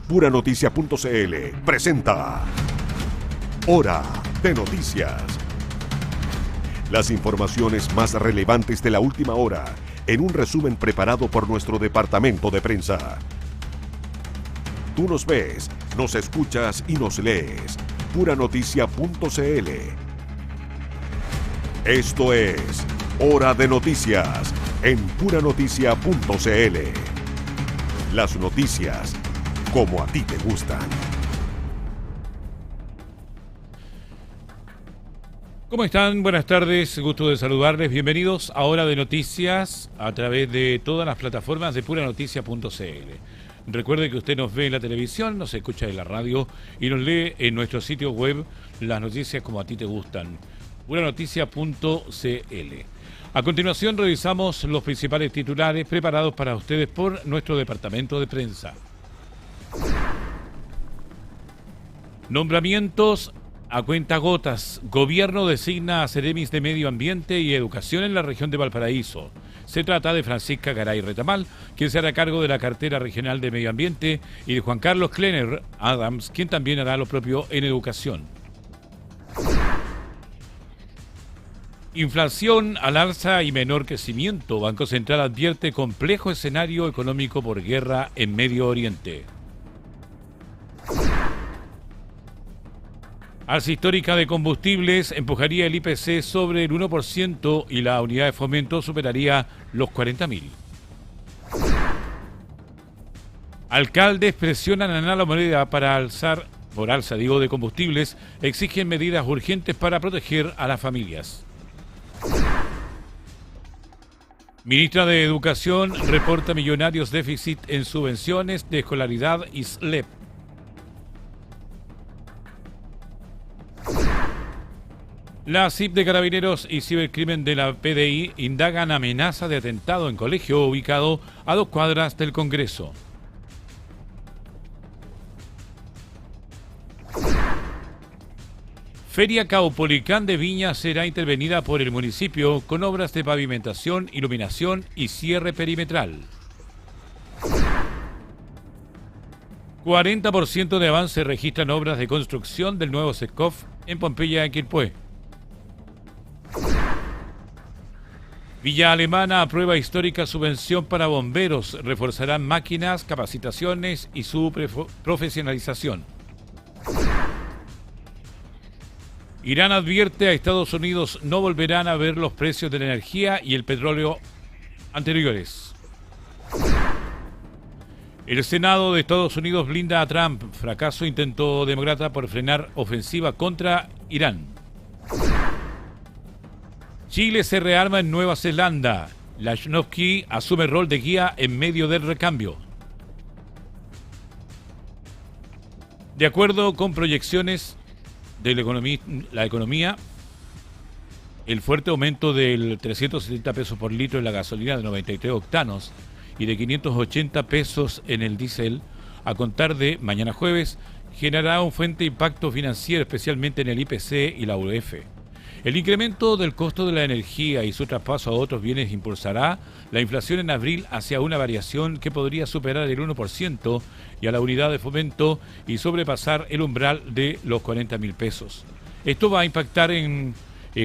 Puranoticia.cl presenta Hora de Noticias. Las informaciones más relevantes de la última hora en un resumen preparado por nuestro departamento de prensa. Tú nos ves, nos escuchas y nos lees. Puranoticia.cl. Esto es Hora de Noticias en Puranoticia.cl. Las noticias como a ti te gustan. ¿Cómo están? Buenas tardes, gusto de saludarles. Bienvenidos a Hora de Noticias a través de todas las plataformas de Puranoticia.cl. Recuerde que usted nos ve en la televisión, nos escucha en la radio y nos lee en nuestro sitio web las noticias como a ti te gustan. Puranoticia.cl. A continuación revisamos los principales titulares preparados para ustedes por nuestro departamento de prensa. Nombramientos a cuentagotas. Gobierno designa a seremis de Medio Ambiente y Educación en la región de Valparaíso. Se trata de Francisca Garay Retamal, quien se hará cargo de la cartera regional de Medio Ambiente, y de Juan Carlos Klenner Adams, quien también hará lo propio en Educación. Inflación al alza y menor crecimiento. Banco Central advierte complejo escenario económico por guerra en Medio Oriente. Alza histórica de combustibles empujaría el IPC sobre el 1% y la unidad de fomento superaría los 40.000. Alcaldes presionan a la moneda para por alza de combustibles, exigen medidas urgentes para proteger a las familias. Ministra de Educación reporta millonarios déficit en subvenciones de escolaridad y SLEP. La CIP de Carabineros y Cibercrimen de la PDI indagan amenaza de atentado en colegio ubicado a 2 cuadras del Congreso. Feria Caupolicán de Viña será intervenida por el municipio con obras de pavimentación, iluminación y cierre perimetral. 40% de avance registran obras de construcción del nuevo SECOF en Pompeya, Quilpué. Villa Alemana aprueba histórica subvención para bomberos. Reforzarán máquinas, capacitaciones y su profesionalización. Irán advierte a Estados Unidos no volverán a ver los precios de la energía y el petróleo anteriores. El Senado de Estados Unidos blinda a Trump. Fracaso intento demócrata por frenar ofensiva contra Irán. Chile se rearma en Nueva Zelanda. Lashnowski asume rol de guía en medio del recambio. De acuerdo con proyecciones de la economía, el fuerte aumento del 370 pesos por litro en la gasolina de 93 octanos y de 580 pesos en el diésel a contar de mañana jueves generará un fuerte impacto financiero, especialmente en el IPC y la UF. El incremento del costo de la energía y su traspaso a otros bienes impulsará la inflación en abril hacia una variación que podría superar el 1% y a la unidad de fomento y sobrepasar el umbral de los 40.000 pesos. Esto va a impactar en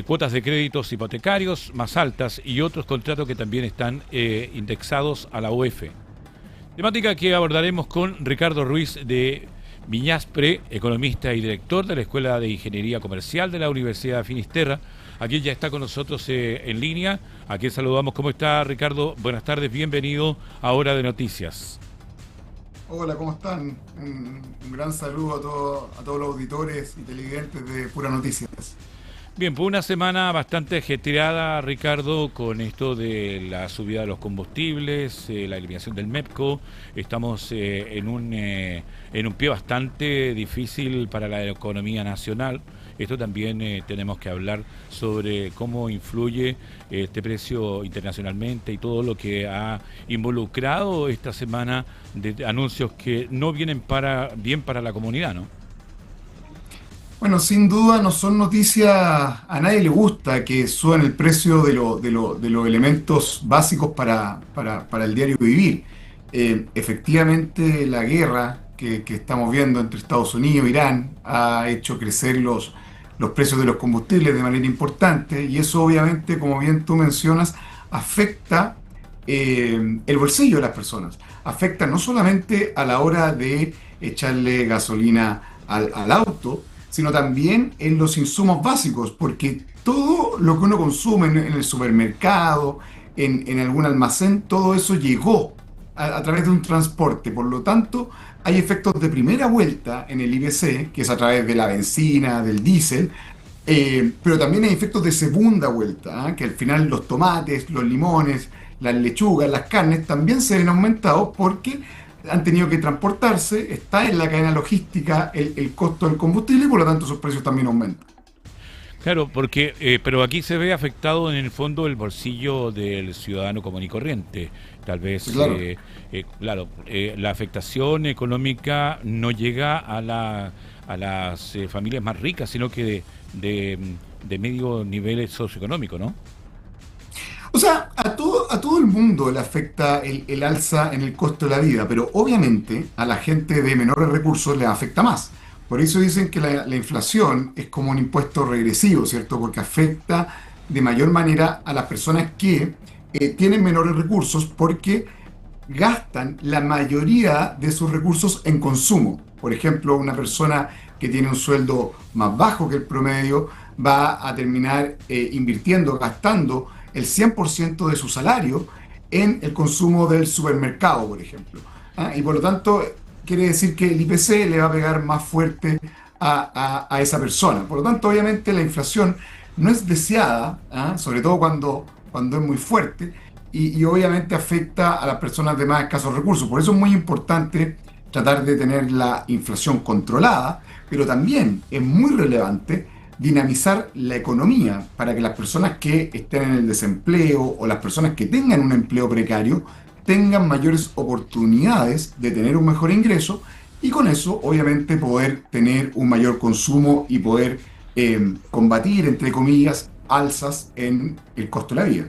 cuotas de créditos hipotecarios más altas y otros contratos que también están indexados a la UF. Temática que abordaremos con Ricardo Ruiz de Viñaspre, economista y director de la Escuela de Ingeniería Comercial de la Universidad de Finisterra. Aquí ya está con nosotros en línea. Aquí saludamos. ¿Cómo está, Ricardo? Buenas tardes, bienvenido a Hora de Noticias. Hola, ¿cómo están? Un gran saludo a todos los auditores y televidentes de Pura Noticias. Bien, pues una semana bastante ajetreada, Ricardo, con esto de la subida de los combustibles, la eliminación del MEPCO. Estamos en un pie bastante difícil para la economía nacional. Esto también tenemos que hablar sobre cómo influye este precio internacionalmente y todo lo que ha involucrado esta semana de anuncios que no vienen bien para la comunidad, ¿no? Bueno, sin duda no son noticias, a nadie le gusta que suban el precio de los elementos básicos para el diario vivir. Efectivamente, la guerra que estamos viendo entre Estados Unidos e Irán ha hecho crecer los precios de los combustibles de manera importante y eso obviamente, como bien tú mencionas, afecta el bolsillo de las personas. Afecta no solamente a la hora de echarle gasolina al auto, sino también en los insumos básicos, porque todo lo que uno consume en el supermercado, en algún almacén, todo eso llegó a través de un transporte. Por lo tanto, hay efectos de primera vuelta en el IPC, que es a través de la benzina, del diésel, pero también hay efectos de segunda vuelta, ¿ah? Que al final los tomates, los limones, las lechugas, las carnes también se ven aumentados porque han tenido que transportarse, está en la cadena logística el costo del combustible y por lo tanto sus precios también aumentan. Claro, porque pero aquí se ve afectado en el fondo el bolsillo del ciudadano común y corriente. Tal vez, Sí, claro. claro, la afectación económica no llega a las familias más ricas, sino que de medio nivel socioeconómico, ¿no? O sea, a todo el mundo le afecta el alza en el costo de la vida, pero obviamente a la gente de menores recursos le afecta más. Por eso dicen que la inflación es como un impuesto regresivo, ¿cierto? Porque afecta de mayor manera a las personas que tienen menores recursos porque gastan la mayoría de sus recursos en consumo. Por ejemplo, una persona que tiene un sueldo más bajo que el promedio va a terminar invirtiendo, gastando el 100% de su salario en el consumo del supermercado, por ejemplo. ¿Ah? Y por lo tanto, quiere decir que el IPC le va a pegar más fuerte a esa persona. Por lo tanto, obviamente la inflación no es deseada, ¿ah? Sobre todo cuando es muy fuerte, y obviamente afecta a las personas de más escasos recursos. Por eso es muy importante tratar de tener la inflación controlada, pero también es muy relevante dinamizar la economía para que las personas que estén en el desempleo o las personas que tengan un empleo precario tengan mayores oportunidades de tener un mejor ingreso y con eso obviamente poder tener un mayor consumo y poder combatir, entre comillas, alzas en el costo de la vida.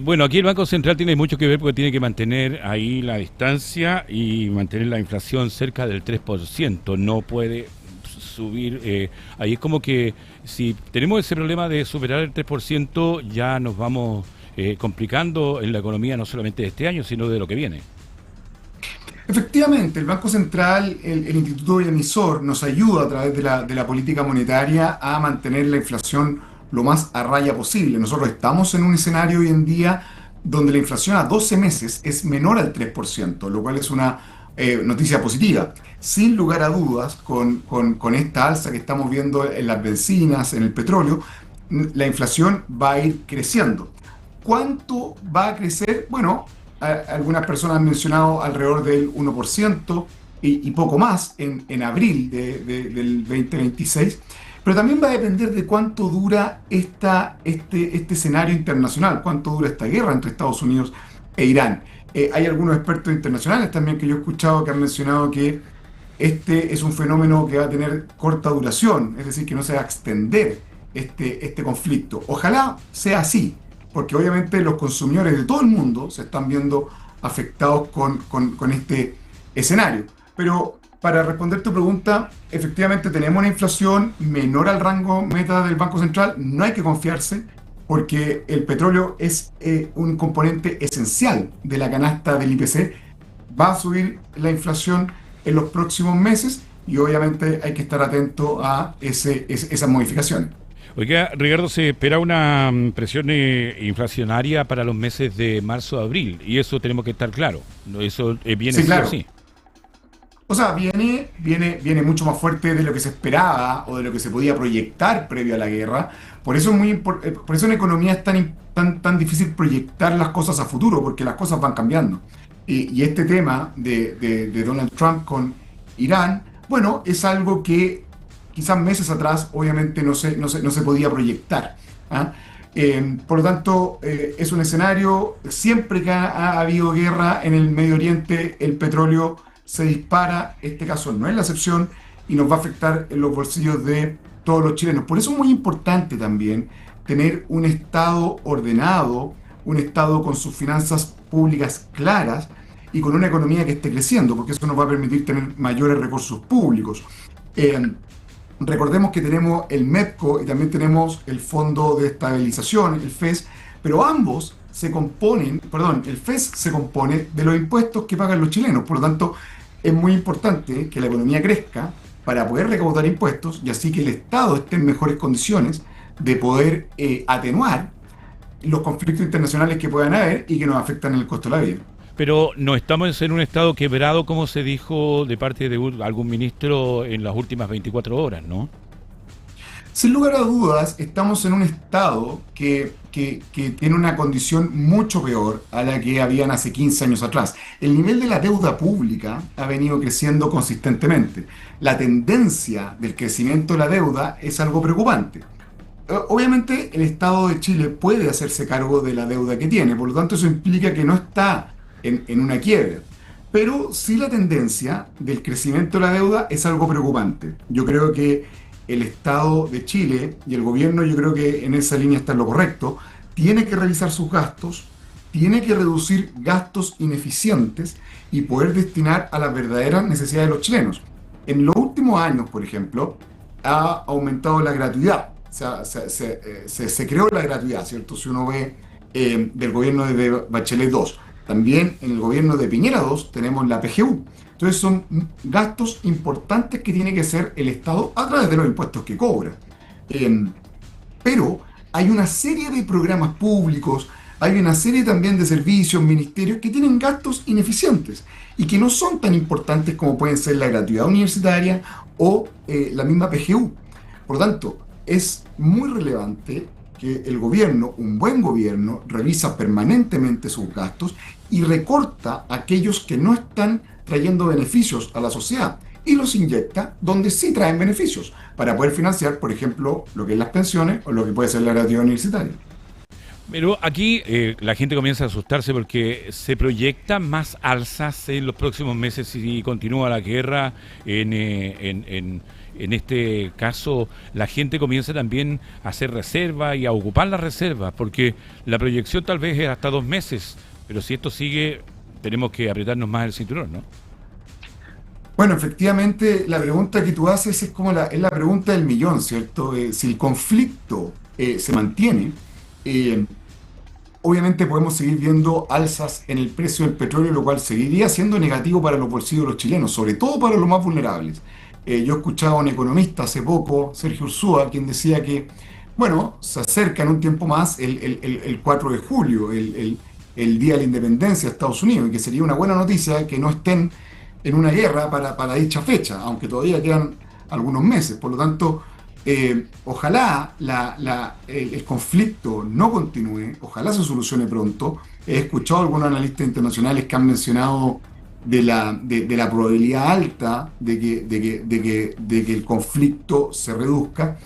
Bueno, aquí el Banco Central tiene mucho que ver porque tiene que mantener ahí la distancia y mantener la inflación cerca del 3%. No puede subir. Ahí es como que si tenemos ese problema de superar el 3%, ya nos vamos complicando en la economía no solamente de este año, sino de lo que viene. Efectivamente, el Banco Central, el Instituto Emisor, nos ayuda a través de la política monetaria a mantener la inflación lo más a raya posible. Nosotros estamos en un escenario hoy en día donde la inflación a 12 meses es menor al 3%, lo cual es una noticia positiva. Sin lugar a dudas, con esta alza que estamos viendo en las bencinas, en el petróleo, la inflación va a ir creciendo. ¿Cuánto va a crecer? Bueno, algunas personas han mencionado alrededor del 1% y poco más en abril del 2026, pero también va a depender de cuánto dura este escenario internacional, cuánto dura esta guerra entre Estados Unidos e Irán. Hay algunos expertos internacionales también que yo he escuchado que han mencionado que este es un fenómeno que va a tener corta duración, es decir, que no se va a extender este conflicto. Ojalá sea así, porque obviamente los consumidores de todo el mundo se están viendo afectados con este escenario. Pero para responder tu pregunta, efectivamente tenemos una inflación menor al rango meta del Banco Central, no hay que confiarse, porque el petróleo es un componente esencial de la canasta del IPC, va a subir la inflación en los próximos meses y obviamente hay que estar atento a esas modificaciones. Oiga, Ricardo, se espera una presión inflacionaria para los meses de marzo a abril, y eso tenemos que estar claro. Eso viene Sí, claro. sí. O sea, viene mucho más fuerte de lo que se esperaba o de lo que se podía proyectar previo a la guerra. Por eso por eso en economía es tan difícil proyectar las cosas a futuro, porque las cosas van cambiando. Y este tema de Donald Trump con Irán, bueno, es algo que quizás meses atrás obviamente no se podía proyectar. ¿Ah? Por lo tanto, es un escenario, siempre que ha habido guerra en el Medio Oriente, el petróleo se dispara, este caso no es la excepción y nos va a afectar en los bolsillos de todos los chilenos. Por eso es muy importante también tener un Estado ordenado, un Estado con sus finanzas públicas claras y con una economía que esté creciendo, porque eso nos va a permitir tener mayores recursos públicos. Eh, Recordemos que tenemos el MEPCO y también tenemos el Fondo de Estabilización, el FES, pero ambos se componen, perdón, el FES se compone de los impuestos que pagan los chilenos. Por lo tanto, es muy importante que la economía crezca para poder recaudar impuestos y así que el Estado esté en mejores condiciones de poder atenuar los conflictos internacionales que puedan haber y que nos afectan en el costo de la vida. Pero no estamos en un estado quebrado, como se dijo de parte de algún ministro en las últimas 24 horas, ¿no? Sin lugar a dudas, estamos en un estado que tiene una condición mucho peor a la que habían hace 15 años atrás. El nivel de la deuda pública ha venido creciendo consistentemente. La tendencia del crecimiento de la deuda es algo preocupante. Obviamente, el Estado de Chile puede hacerse cargo de la deuda que tiene, por lo tanto, eso implica que no está en una quiebra. Pero sí la tendencia del crecimiento de la deuda es algo preocupante. Yo creo que el Estado de Chile y el gobierno, yo creo que en esa línea está en lo correcto, tiene que revisar sus gastos, tiene que reducir gastos ineficientes y poder destinar a las verdaderas necesidades de los chilenos. En los últimos años, por ejemplo, ha aumentado la gratuidad. O sea, se creó la gratuidad, ¿cierto? Si uno ve del gobierno de Bachelet 2. También en el gobierno de Piñera 2 tenemos la PGU. Entonces son gastos importantes que tiene que hacer el Estado a través de los impuestos que cobra. Pero hay una serie de programas públicos, hay una serie también de servicios, ministerios que tienen gastos ineficientes y que no son tan importantes como pueden ser la gratuidad universitaria o la misma PGU. Por lo tanto, es muy relevante que el gobierno, un buen gobierno, revisa permanentemente sus gastos y recorta aquellos que no están trayendo beneficios a la sociedad y los inyecta donde sí traen beneficios para poder financiar, por ejemplo, lo que es las pensiones o lo que puede ser la gratuidad universitaria. Pero aquí la gente comienza a asustarse porque se proyectan más alzas en los próximos meses si continúa la guerra. En este caso, la gente comienza también a hacer reservas y a ocupar las reservas, porque la proyección tal vez es hasta 2 meses, pero si esto sigue, tenemos que apretarnos más el cinturón, ¿no? Bueno, efectivamente, la pregunta que tú haces es es la pregunta del millón, ¿cierto? Si el conflicto se mantiene, obviamente podemos seguir viendo alzas en el precio del petróleo, lo cual seguiría siendo negativo para los bolsillos de los chilenos, sobre todo para los más vulnerables. Yo escuchaba a un economista hace poco, Sergio Ursúa, quien decía que, bueno, se acerca en un tiempo más el 4 de julio, el Día de la Independencia de Estados Unidos, y que sería una buena noticia que no estén en una guerra para dicha fecha, aunque todavía quedan algunos meses. Por lo tanto, ojalá el conflicto no continúe, ojalá se solucione pronto. He escuchado a algunos analistas internacionales que han mencionado de la probabilidad alta de que el conflicto se reduzca,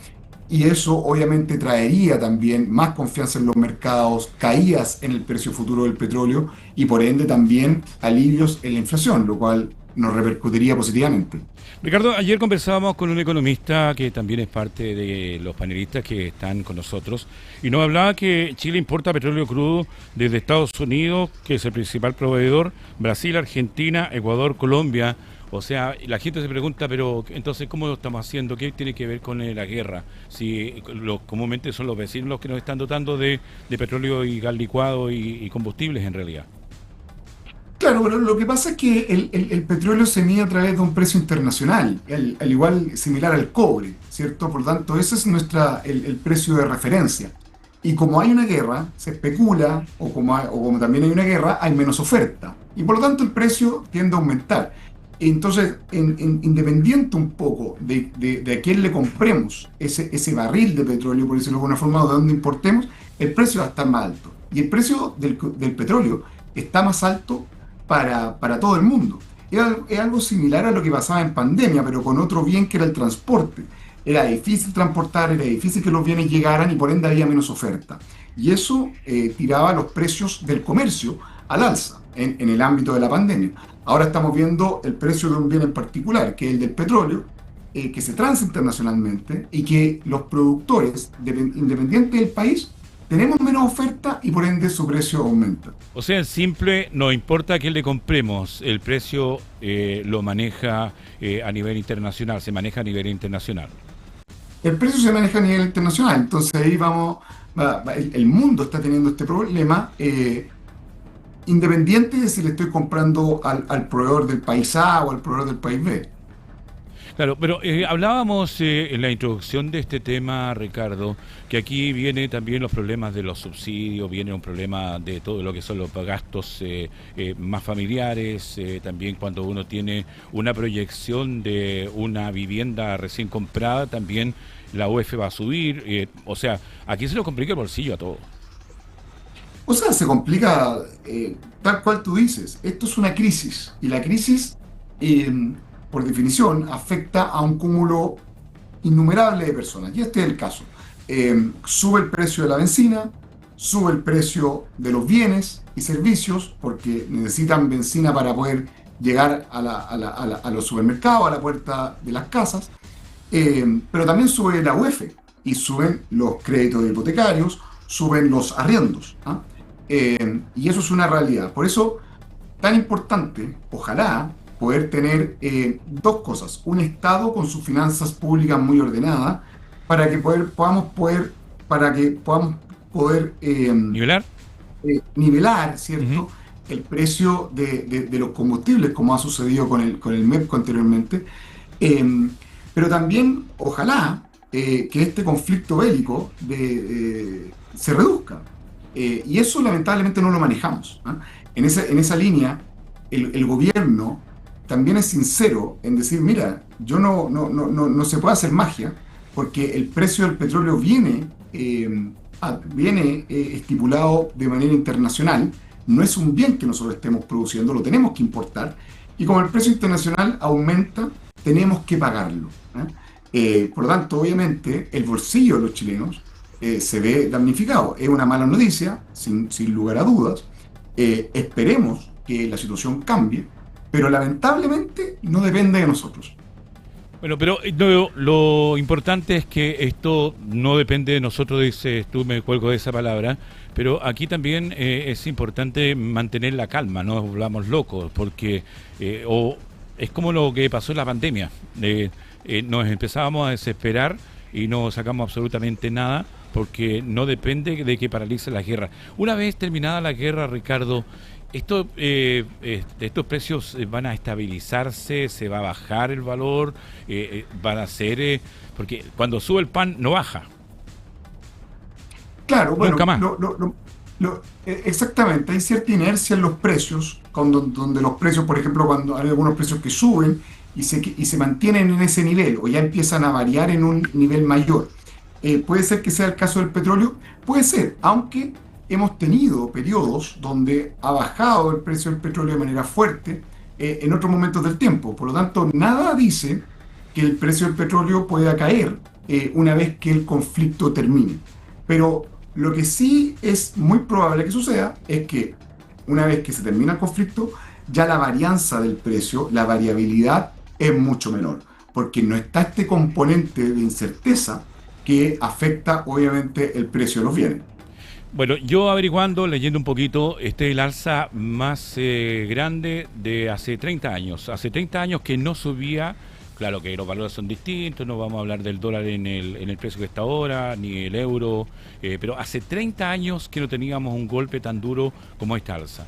y eso obviamente traería también más confianza en los mercados, caídas en el precio futuro del petróleo y por ende también alivios en la inflación, lo cual nos repercutiría positivamente. Ricardo, ayer conversábamos con un economista que también es parte de los panelistas que están con nosotros y nos hablaba que Chile importa petróleo crudo desde Estados Unidos, que es el principal proveedor, Brasil, Argentina, Ecuador, Colombia. O sea, la gente se pregunta, pero entonces, ¿cómo lo estamos haciendo? ¿Qué tiene que ver con la guerra? Si comúnmente son los vecinos los que nos están dotando de petróleo y gas licuado y combustibles en realidad. Claro, pero lo que pasa es que el petróleo se mide a través de un precio internacional, al igual similar al cobre, ¿cierto? Por lo tanto, ese es el precio de referencia. Y como hay una guerra, se especula, o como también hay una guerra, hay menos oferta. Y por lo tanto el precio tiende a aumentar. Entonces, independiente un poco de a quién le compremos ese barril de petróleo, por decirlo de alguna forma, o de dónde importemos, el precio va a estar más alto. Y el precio del petróleo está más alto para todo el mundo. Es algo similar a lo que pasaba en pandemia, pero con otro bien que era el transporte. Era difícil transportar, era difícil que los bienes llegaran y por ende había menos oferta. Y eso tiraba los precios del comercio al alza en el ámbito de la pandemia. Ahora estamos viendo el precio de un bien en particular, que es el del petróleo, que se transa internacionalmente y que los productores, independientes del país, tenemos menos oferta y por ende su precio aumenta. O sea, en simple, no importa a quién le compremos, el precio lo maneja a nivel internacional, se maneja a nivel internacional. El precio se maneja a nivel internacional, entonces ahí el mundo está teniendo este problema, independiente de si le estoy comprando al proveedor del país A o al proveedor del país B. Claro, pero hablábamos en la introducción de este tema, Ricardo, que aquí viene también los problemas de los subsidios, viene un problema de todo lo que son los gastos más familiares, también cuando uno tiene una proyección de una vivienda recién comprada, también la UF va a subir, o sea, aquí se nos complica el bolsillo a todos. O sea, se complica tal cual tú dices. Esto es una crisis y la crisis, por definición, afecta a un cúmulo innumerable de personas. Y este es el caso. Sube el precio de la benzina, sube el precio de los bienes y servicios porque necesitan benzina para poder llegar a los supermercados, a la puerta de las casas. Pero también sube la UF y suben los créditos hipotecarios, suben los arriendos. ¿Ah? Y eso es una realidad. Por eso, tan importante, ojalá, poder tener dos cosas. Un Estado con sus finanzas públicas muy ordenadas para que podamos poder ¿Nivelar? nivelar, ¿cierto? Ujú. El precio de los combustibles, como ha sucedido con el MEPCO anteriormente. Pero también, ojalá, que este conflicto bélico se reduzca. Y eso lamentablemente no lo manejamos. ¿Ah? En esa línea, el gobierno también es sincero en decir, mira, yo no se puede hacer magia, porque el precio del petróleo viene estipulado de manera internacional, no es un bien que nosotros estemos produciendo, lo tenemos que importar, y como el precio internacional aumenta, tenemos que pagarlo. Por lo tanto, obviamente, el bolsillo de los chilenos se ve damnificado. Es una mala noticia, sin lugar a dudas. Esperemos que la situación cambie, pero lamentablemente no depende de nosotros. Bueno, pero lo importante es que esto no depende de nosotros, dices tú, me cuelgo de esa palabra, pero aquí también es importante mantener la calma, no nos volvamos locos, porque es como lo que pasó en la pandemia, nos empezábamos a desesperar y no sacamos absolutamente nada, porque no depende de que paralice la guerra. Una vez terminada la guerra, Ricardo, estos precios van a estabilizarse, se va a bajar el valor, van a ser, porque cuando sube el pan no baja. Claro, bueno, Nunca más. exactamente, hay cierta inercia en los precios, donde los precios, por ejemplo, cuando hay algunos precios que suben y se mantienen en ese nivel o ya empiezan a variar en un nivel mayor. Puede ser que sea el caso del petróleo, puede ser, aunque hemos tenido periodos donde ha bajado el precio del petróleo de manera fuerte en otros momentos del tiempo. Por lo tanto, nada dice que el precio del petróleo pueda caer una vez que el conflicto termine. Pero lo que sí es muy probable que suceda es que una vez que se termina el conflicto, ya la varianza del precio, la variabilidad es mucho menor, porque no está este componente de incerteza que afecta obviamente el precio de los bienes. Bueno, yo averiguando, leyendo un poquito, este es el alza más grande de hace 30 años. Hace 30 años que no subía, claro que los valores son distintos, no vamos a hablar del dólar en el precio que está ahora, ni el euro, pero hace 30 años que no teníamos un golpe tan duro como esta alza.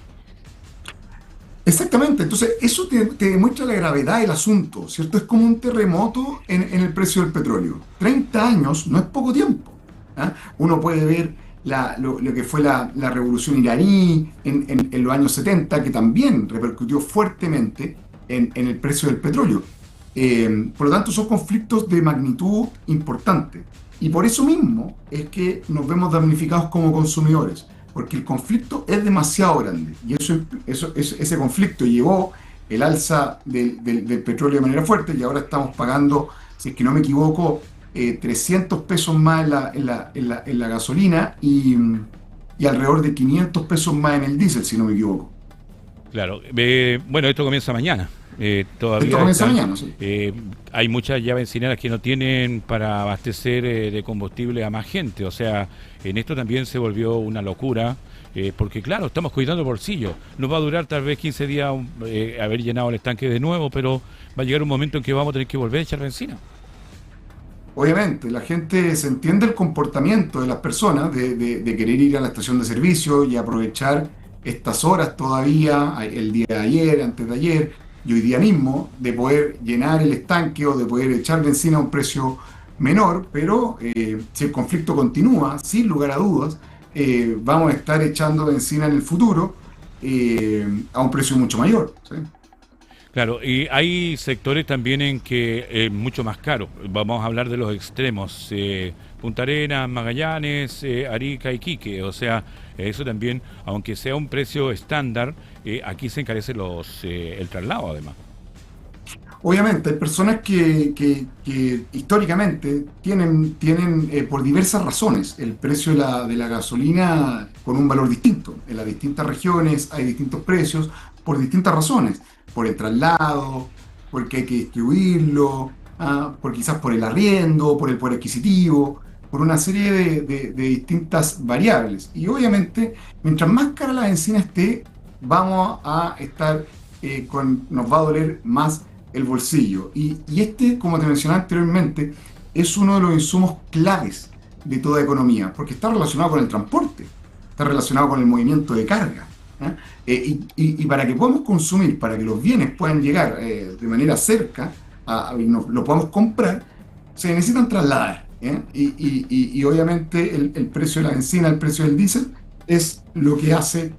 Exactamente, entonces eso te demuestra la gravedad del asunto, ¿cierto? Es como un terremoto en el precio del petróleo. 30 años no es poco tiempo. ¿Ah? Uno puede ver lo que fue la revolución iraní en los años 70, que también repercutió fuertemente en el precio del petróleo. Por lo tanto, son conflictos de magnitud importante. Y por eso mismo es que nos vemos damnificados como consumidores, porque el conflicto es demasiado grande. Y ese conflicto llevó el alza del petróleo de manera fuerte, y ahora estamos pagando, si es que no me equivoco, 300 pesos más en la gasolina y alrededor de 500 pesos más en el diésel, si no me equivoco. Claro, bueno, esto comienza mañana. Todavía Comienza están, mañana, sí. hay muchas ya bencineras que no tienen para abastecer de combustible a más gente. O sea, en esto también se volvió una locura, porque claro, estamos cuidando el bolsillo. Nos va a durar tal vez 15 días haber llenado el estanque de nuevo, pero va a llegar un momento en que vamos a tener que volver a echar benzina. Obviamente, la gente se entiende el comportamiento de las personas de querer ir a la estación de servicio y aprovechar estas horas todavía, el día de ayer, antes de ayer y hoy día mismo, de poder llenar el estanque o de poder echar benzina a un precio menor, pero si el conflicto continúa, sin lugar a dudas, vamos a estar echando benzina en el futuro a un precio mucho mayor. ¿Sí? Claro, y hay sectores también en que es mucho más caro. Vamos a hablar de los extremos, Punta Arenas, Magallanes, Arica, Iquique. O sea, eso también, aunque sea un precio estándar, aquí se encarece el traslado además. Obviamente, hay personas que históricamente tienen por diversas razones el precio de la gasolina con un valor distinto. En las distintas regiones hay distintos precios por distintas razones. Por el traslado, porque hay que distribuirlo, quizás por el arriendo, por el poder adquisitivo, por una serie de distintas variables. Y obviamente, mientras más cara la benzina esté, vamos a estar nos va a doler más el bolsillo. Y este, como te mencionaba anteriormente, es uno de los insumos claves de toda economía, porque está relacionado con el transporte, está relacionado con el movimiento de carga. Y para que podamos consumir, para que los bienes puedan llegar de manera cerca y lo podamos comprar, se necesitan trasladar. Y obviamente el precio de la benzina, el precio del diésel, es lo que hace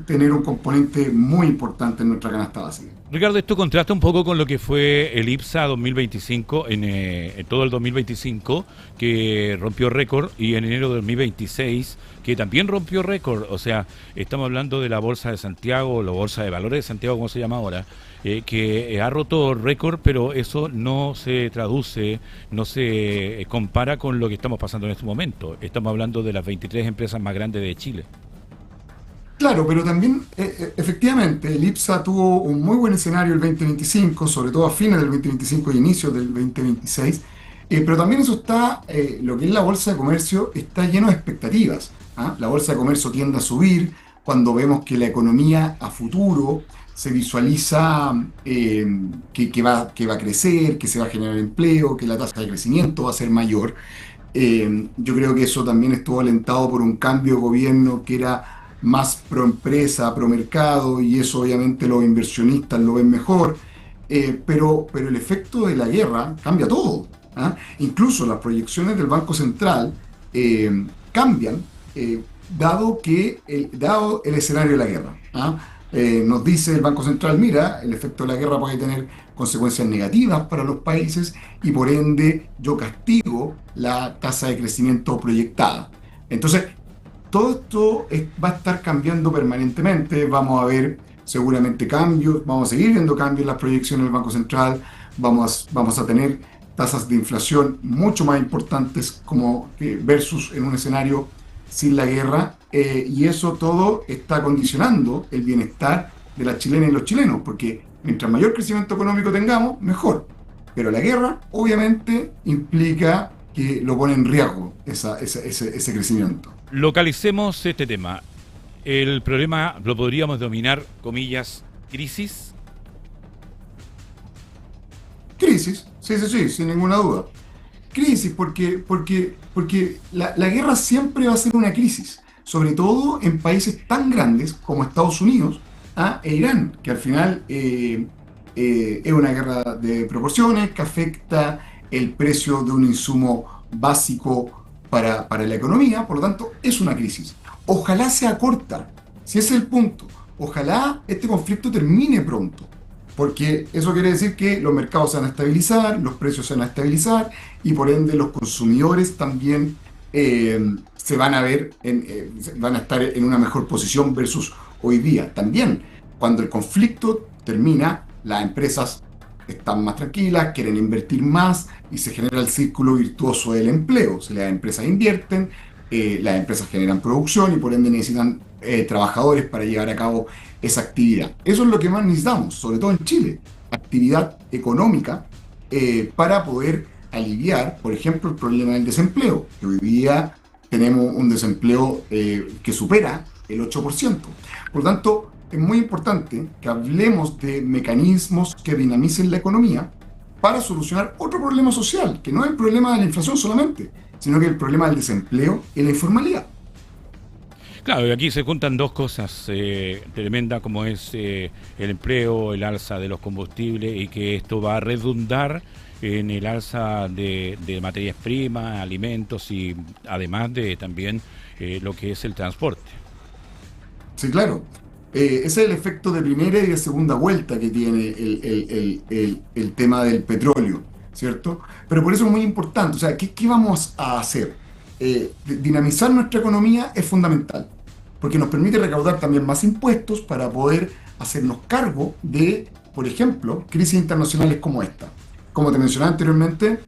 tener un componente muy importante en nuestra canasta básica. Ricardo, esto contrasta un poco con lo que fue el IPSA 2025, en todo el 2025, que rompió récord, y en enero de 2026, que también rompió récord. O sea, estamos hablando de la Bolsa de Santiago, o la Bolsa de Valores de Santiago, como se llama ahora, que ha roto récord, pero eso no se traduce, no se compara con lo que estamos pasando en este momento. Estamos hablando de las 23 empresas más grandes de Chile. Claro, pero también efectivamente el IPSA tuvo un muy buen escenario el 2025, sobre todo a fines del 2025 y inicios del 2026, pero también eso está, lo que es la bolsa de comercio está lleno de expectativas. La bolsa de comercio tiende a subir cuando vemos que la economía a futuro se visualiza que va a crecer, que se va a generar empleo, que la tasa de crecimiento va a ser mayor. Yo creo que eso también estuvo alentado por un cambio de gobierno que era más pro empresa, pro mercado, y eso obviamente los inversionistas lo ven mejor, pero el efecto de la guerra cambia todo. Incluso las proyecciones del Banco Central cambian, dado el escenario de la guerra. Nos dice el Banco Central, mira, el efecto de la guerra puede tener consecuencias negativas para los países y por ende yo castigo la tasa de crecimiento proyectada. Entonces, todo esto va a estar cambiando permanentemente, vamos a ver seguramente cambios, vamos a seguir viendo cambios en las proyecciones del Banco Central, vamos a tener tasas de inflación mucho más importantes versus en un escenario sin la guerra, y eso todo está condicionando el bienestar de las chilenas y los chilenos, porque mientras mayor crecimiento económico tengamos, mejor. Pero la guerra obviamente implica que lo pone en riesgo ese crecimiento. Localicemos este tema. El problema lo podríamos denominar, comillas, crisis. Crisis, sí, sin ninguna duda. Crisis, porque la guerra siempre va a ser una crisis, sobre todo en países tan grandes como Estados Unidos e Irán, que al final es una guerra de proporciones que afecta el precio de un insumo básico para la economía, por lo tanto es una crisis. Ojalá sea corta, si ese es el punto. Ojalá este conflicto termine pronto, porque eso quiere decir que los mercados se van a estabilizar, los precios se van a estabilizar y por ende los consumidores también se van a van a estar en una mejor posición versus hoy día. También, cuando el conflicto termina, las empresas están más tranquilas, quieren invertir más y se genera el círculo virtuoso del empleo. Si las empresas invierten, las empresas generan producción y por ende necesitan trabajadores para llevar a cabo esa actividad. Eso es lo que más necesitamos, sobre todo en Chile, actividad económica para poder aliviar, por ejemplo, el problema del desempleo, que hoy día tenemos un desempleo que supera el 8%. Por lo tanto, es muy importante que hablemos de mecanismos que dinamicen la economía para solucionar otro problema social, que no es el problema de la inflación solamente, sino que el problema del desempleo y la informalidad. Claro, y aquí se juntan dos cosas tremendas como es el empleo, el alza de los combustibles y que esto va a redundar en el alza de materias primas, alimentos y además de también lo que es el transporte. Sí, claro. Ese es el efecto de primera y de segunda vuelta que tiene el tema del petróleo, ¿cierto? Pero por eso es muy importante. O sea, ¿qué vamos a hacer? Dinamizar nuestra economía es fundamental, porque nos permite recaudar también más impuestos para poder hacernos cargo de, por ejemplo, crisis internacionales como esta. Como te mencionaba anteriormente,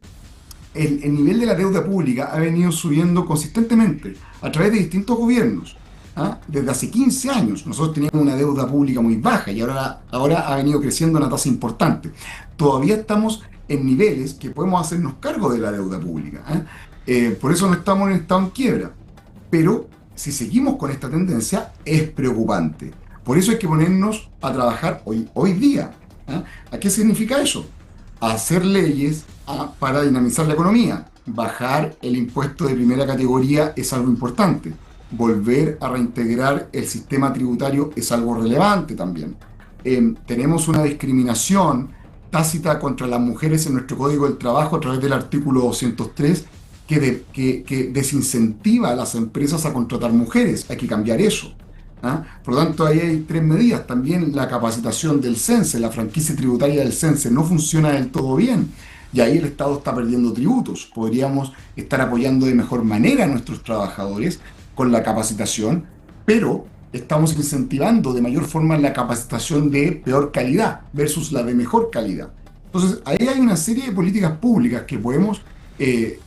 el nivel de la deuda pública ha venido subiendo consistentemente a través de distintos gobiernos. ¿Ah? Desde hace 15 años nosotros teníamos una deuda pública muy baja y ahora ha venido creciendo a una tasa importante. Todavía estamos en niveles que podemos hacernos cargo de la deuda pública. Por eso no estamos en estado en quiebra. Pero si seguimos con esta tendencia es preocupante. Por eso hay que ponernos a trabajar hoy día. ¿A qué significa eso? Hacer leyes para dinamizar la economía. Bajar el impuesto de primera categoría es algo importante. Volver a reintegrar el sistema tributario es algo relevante también. Tenemos una discriminación tácita contra las mujeres en nuestro Código del Trabajo a través del artículo 203 que desincentiva a las empresas a contratar mujeres. Hay que cambiar eso. Por lo tanto, ahí hay 3 medidas. También la capacitación del CENSE, la franquicia tributaria del CENSE no funciona del todo bien. Y ahí el Estado está perdiendo tributos. Podríamos estar apoyando de mejor manera a nuestros trabajadores con la capacitación, pero estamos incentivando de mayor forma la capacitación de peor calidad versus la de mejor calidad. Entonces, ahí hay una serie de políticas públicas que podemos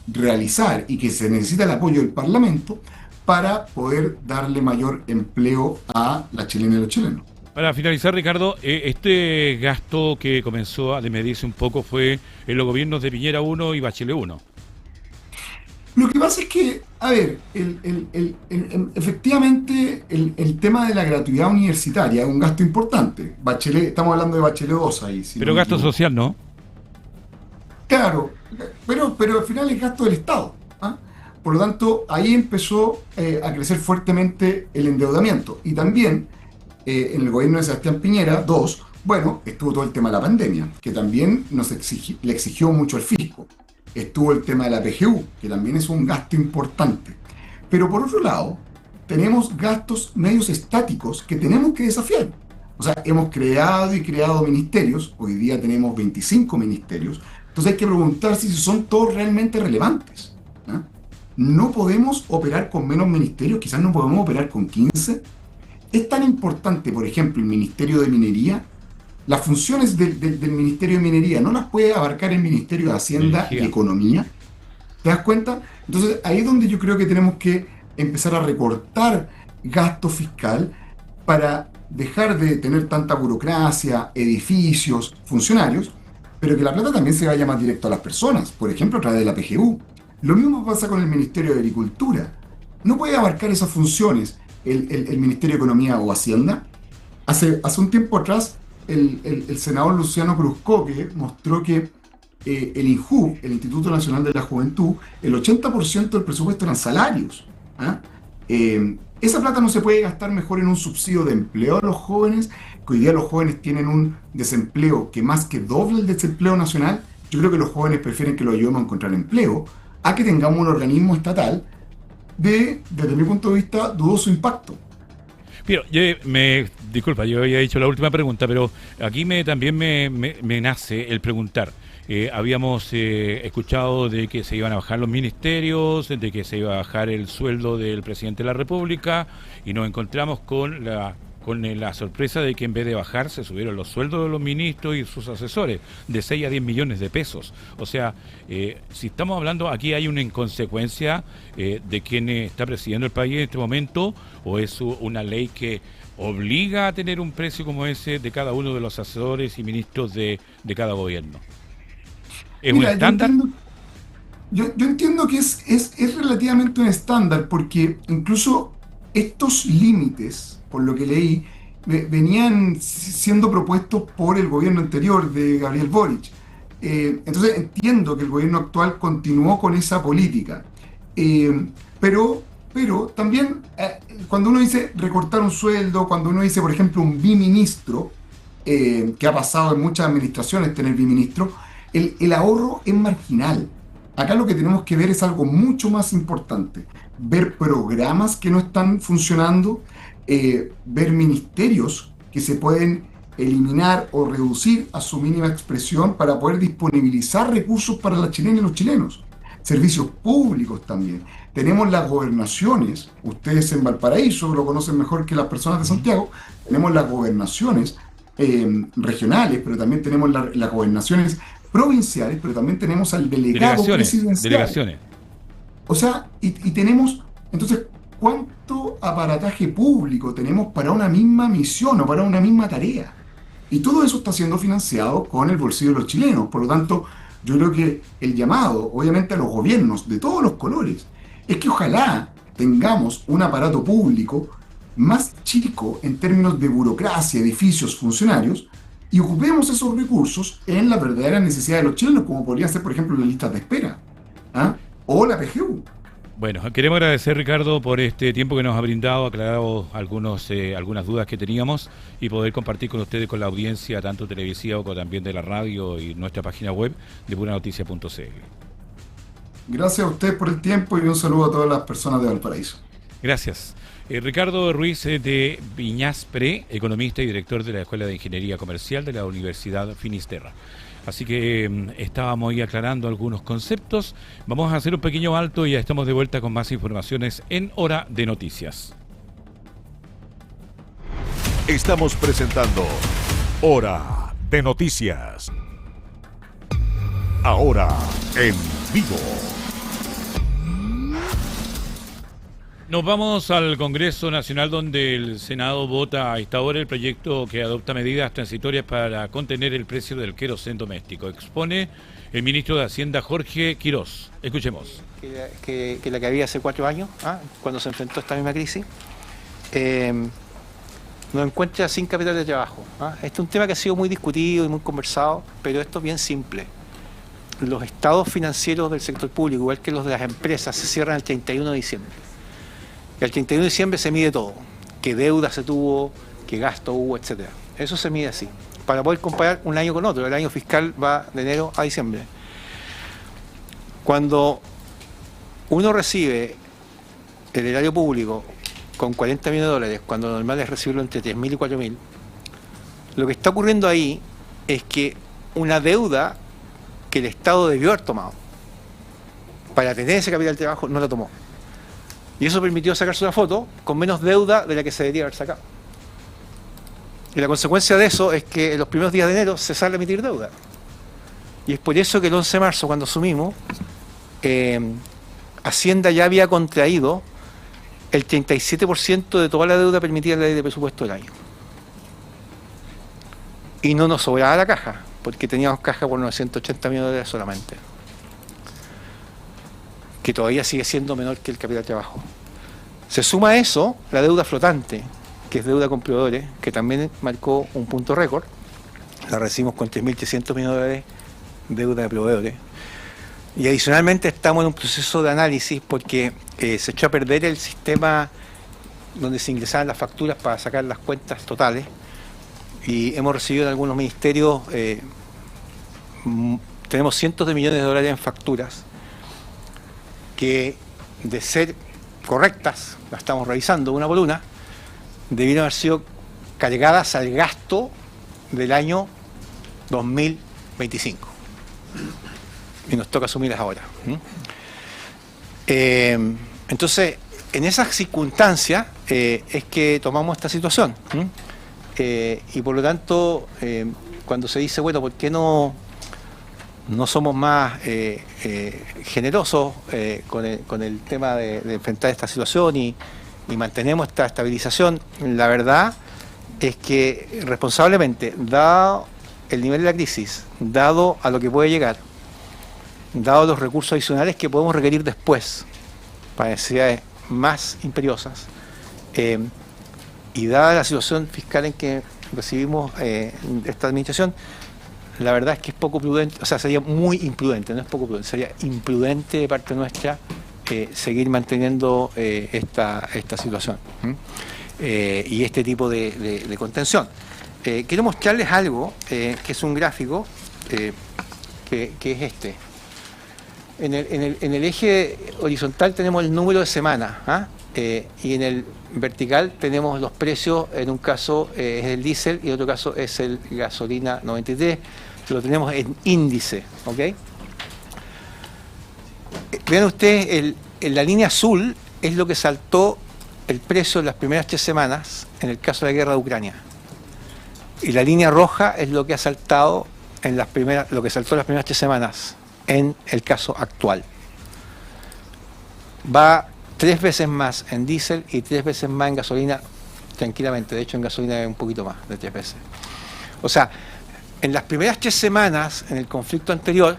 realizar y que se necesita el apoyo del Parlamento para poder darle mayor empleo a la chilena y los chilenos. Para finalizar, Ricardo, este gasto que comenzó a desmedirse un poco fue en los gobiernos de Piñera 1 y Bachelet 1. Lo que pasa es que, a ver, efectivamente el tema de la gratuidad universitaria es un gasto importante. Bachelet, estamos hablando de Bachelet 2 ahí. Si pero no gasto social, ¿no? Claro, pero al final es gasto del Estado. Por lo tanto, ahí empezó a crecer fuertemente el endeudamiento. Y también en el gobierno de Sebastián Piñera 2, bueno, estuvo todo el tema de la pandemia, que también le exigió mucho al fisco. Estuvo el tema de la PGU, que también es un gasto importante. Pero por otro lado, tenemos gastos medios estáticos que tenemos que desafiar. O sea, hemos creado y creado ministerios, hoy día tenemos 25 ministerios, entonces hay que preguntarse si son todos realmente relevantes. No podemos operar con menos ministerios, quizás no podemos operar con 15. Es tan importante, por ejemplo, el Ministerio de Minería. Las funciones del Ministerio de Minería no las puede abarcar el Ministerio de Hacienda y Economía. ¿Te das cuenta? Entonces, ahí es donde yo creo que tenemos que empezar a recortar gasto fiscal para dejar de tener tanta burocracia, edificios, funcionarios, pero que la plata también se vaya más directo a las personas, por ejemplo, a través de la PGU. Lo mismo pasa con el Ministerio de Agricultura. No puede abarcar esas funciones el Ministerio de Economía o Hacienda. Hace un tiempo atrás, el senador Luciano Cruzcoque mostró que el INJU, el Instituto Nacional de la Juventud, el 80% del presupuesto eran salarios. Esa plata no se puede gastar mejor en un subsidio de empleo a los jóvenes, que hoy día los jóvenes tienen un desempleo que más que doble el desempleo nacional. Yo creo que los jóvenes prefieren que lo ayudemos a encontrar empleo, a que tengamos un organismo estatal desde mi punto de vista, dudoso impacto. Pero disculpa, yo había dicho la última pregunta, pero aquí también me nace el preguntar. Habíamos escuchado de que se iban a bajar los ministerios, de que se iba a bajar el sueldo del presidente de la República, y nos encontramos con la con la sorpresa de que en vez de bajar se subieron los sueldos de los ministros y sus asesores de 6 a 10 millones de pesos. O sea, si estamos hablando, aquí hay una inconsecuencia de quien está presidiendo el país en este momento, o es una ley que obliga a tener un precio como ese de cada uno de los asesores y ministros de cada gobierno. ¿Es un estándar? Yo entiendo que es relativamente un estándar, porque incluso estos límites, por lo que leí, venían siendo propuestos por el gobierno anterior de Gabriel Boric. Entonces entiendo que el gobierno actual continuó con esa política. Pero también cuando uno dice recortar un sueldo, cuando uno dice, por ejemplo, un biministro, que ha pasado en muchas administraciones tener biministro, el ahorro es marginal. Acá lo que tenemos que ver es algo mucho más importante. Ver programas que no están funcionando, ver ministerios que se pueden eliminar o reducir a su mínima expresión para poder disponibilizar recursos para las chilenas y los chilenos. Servicios públicos también. Tenemos las gobernaciones, ustedes en Valparaíso lo conocen mejor que las personas de Santiago, tenemos las gobernaciones regionales, pero también tenemos las gobernaciones provinciales, pero también tenemos al delegado presidencial. Delegaciones. O sea, y tenemos, entonces, ¿cuánto aparataje público tenemos para una misma misión o para una misma tarea? Y todo eso está siendo financiado con el bolsillo de los chilenos. Por lo tanto, yo creo que el llamado, obviamente, a los gobiernos de todos los colores, es que ojalá tengamos un aparato público más chico en términos de burocracia, edificios, funcionarios, y ocupemos esos recursos en la verdadera necesidad de los chilenos, como podrían ser, por ejemplo, las listas de espera, o la PGU. Bueno, queremos agradecer, Ricardo, por este tiempo que nos ha brindado, aclarado algunas dudas que teníamos y poder compartir con ustedes, con la audiencia, tanto televisiva como también de la radio y nuestra página web de punanoticia.cl. Gracias a usted por el tiempo y un saludo a todas las personas de Valparaíso. Gracias. Ricardo Ruiz de Viñaspre, economista y director de la Escuela de Ingeniería Comercial de la Universidad Finisterra. Así que estábamos ahí aclarando algunos conceptos. Vamos a hacer un pequeño alto y ya estamos de vuelta con más informaciones en Hora de Noticias. Estamos presentando Hora de Noticias. Ahora en vivo. Nos vamos al Congreso Nacional, donde el Senado vota a esta hora el proyecto que adopta medidas transitorias para contener el precio del queroseno doméstico. Expone el ministro de Hacienda, Jorge Quirós. Escuchemos. Que la que había hace 4 años, cuando se enfrentó a esta misma crisis, nos encuentra sin capital de trabajo. Este es un tema que ha sido muy discutido y muy conversado, pero esto es bien simple. Los estados financieros del sector público, igual que los de las empresas, se cierran el 31 de diciembre. El 31 de diciembre se mide todo, qué deuda se tuvo, qué gasto hubo, etcétera. Eso se mide así, para poder comparar un año con otro. El año fiscal va de enero a diciembre. Cuando uno recibe el erario público con 40 millones de dólares, cuando lo normal es recibirlo entre 3.000 y 4.000, lo que está ocurriendo ahí es que una deuda que el Estado debió haber tomado para tener ese capital de trabajo no la tomó. Y eso permitió sacarse una foto con menos deuda de la que se debería haber sacado. Y la consecuencia de eso es que en los primeros días de enero se sale a emitir deuda. Y es por eso que el 11 de marzo, cuando asumimos, Hacienda ya había contraído el 37% de toda la deuda permitida en la ley de presupuesto del año. Y no nos sobraba la caja, porque teníamos caja por 980 millones de dólares solamente, que todavía sigue siendo menor que el capital de trabajo. Se suma a eso la deuda flotante, que es deuda con proveedores, que también marcó un punto récord. La recibimos con 3.300 millones de dólares deuda de proveedores. Y adicionalmente estamos en un proceso de análisis porque se echó a perder el sistema donde se ingresaban las facturas para sacar las cuentas totales. Y hemos recibido en algunos ministerios, tenemos cientos de millones de dólares en facturas que, de ser correctas, las estamos revisando una por una, debieron haber sido cargadas al gasto del año 2025. Y nos toca asumirlas ahora. Entonces, en esas circunstancias es que tomamos esta situación. Y por lo tanto, cuando se dice, bueno, ¿por qué no somos más generosos con el tema de enfrentar esta situación y mantenemos esta estabilización? La verdad es que responsablemente, dado el nivel de la crisis, dado a lo que puede llegar, dado los recursos adicionales que podemos requerir después para necesidades más imperiosas, y dada la situación fiscal en que recibimos esta administración, la verdad es que es poco prudente, o sea, sería muy imprudente, no es poco prudente, sería imprudente de parte nuestra seguir manteniendo esta situación y este tipo de contención. Quiero mostrarles algo, que es un gráfico, que es este. En el eje horizontal tenemos el número de semanas, y en el vertical tenemos los precios. En un caso es el diésel y en otro caso es el gasolina 93, lo tenemos en índice, ¿ok? Vean ustedes, en la línea azul es lo que saltó el precio en las primeras 3 semanas en el caso de la guerra de Ucrania, y la línea roja es lo que ha saltado lo que saltó en las primeras 3 semanas en el caso actual. Va 3 veces más en diésel y 3 veces más en gasolina, tranquilamente. De hecho, en gasolina es un poquito más de 3 veces. O sea, en las primeras 3 semanas, en el conflicto anterior,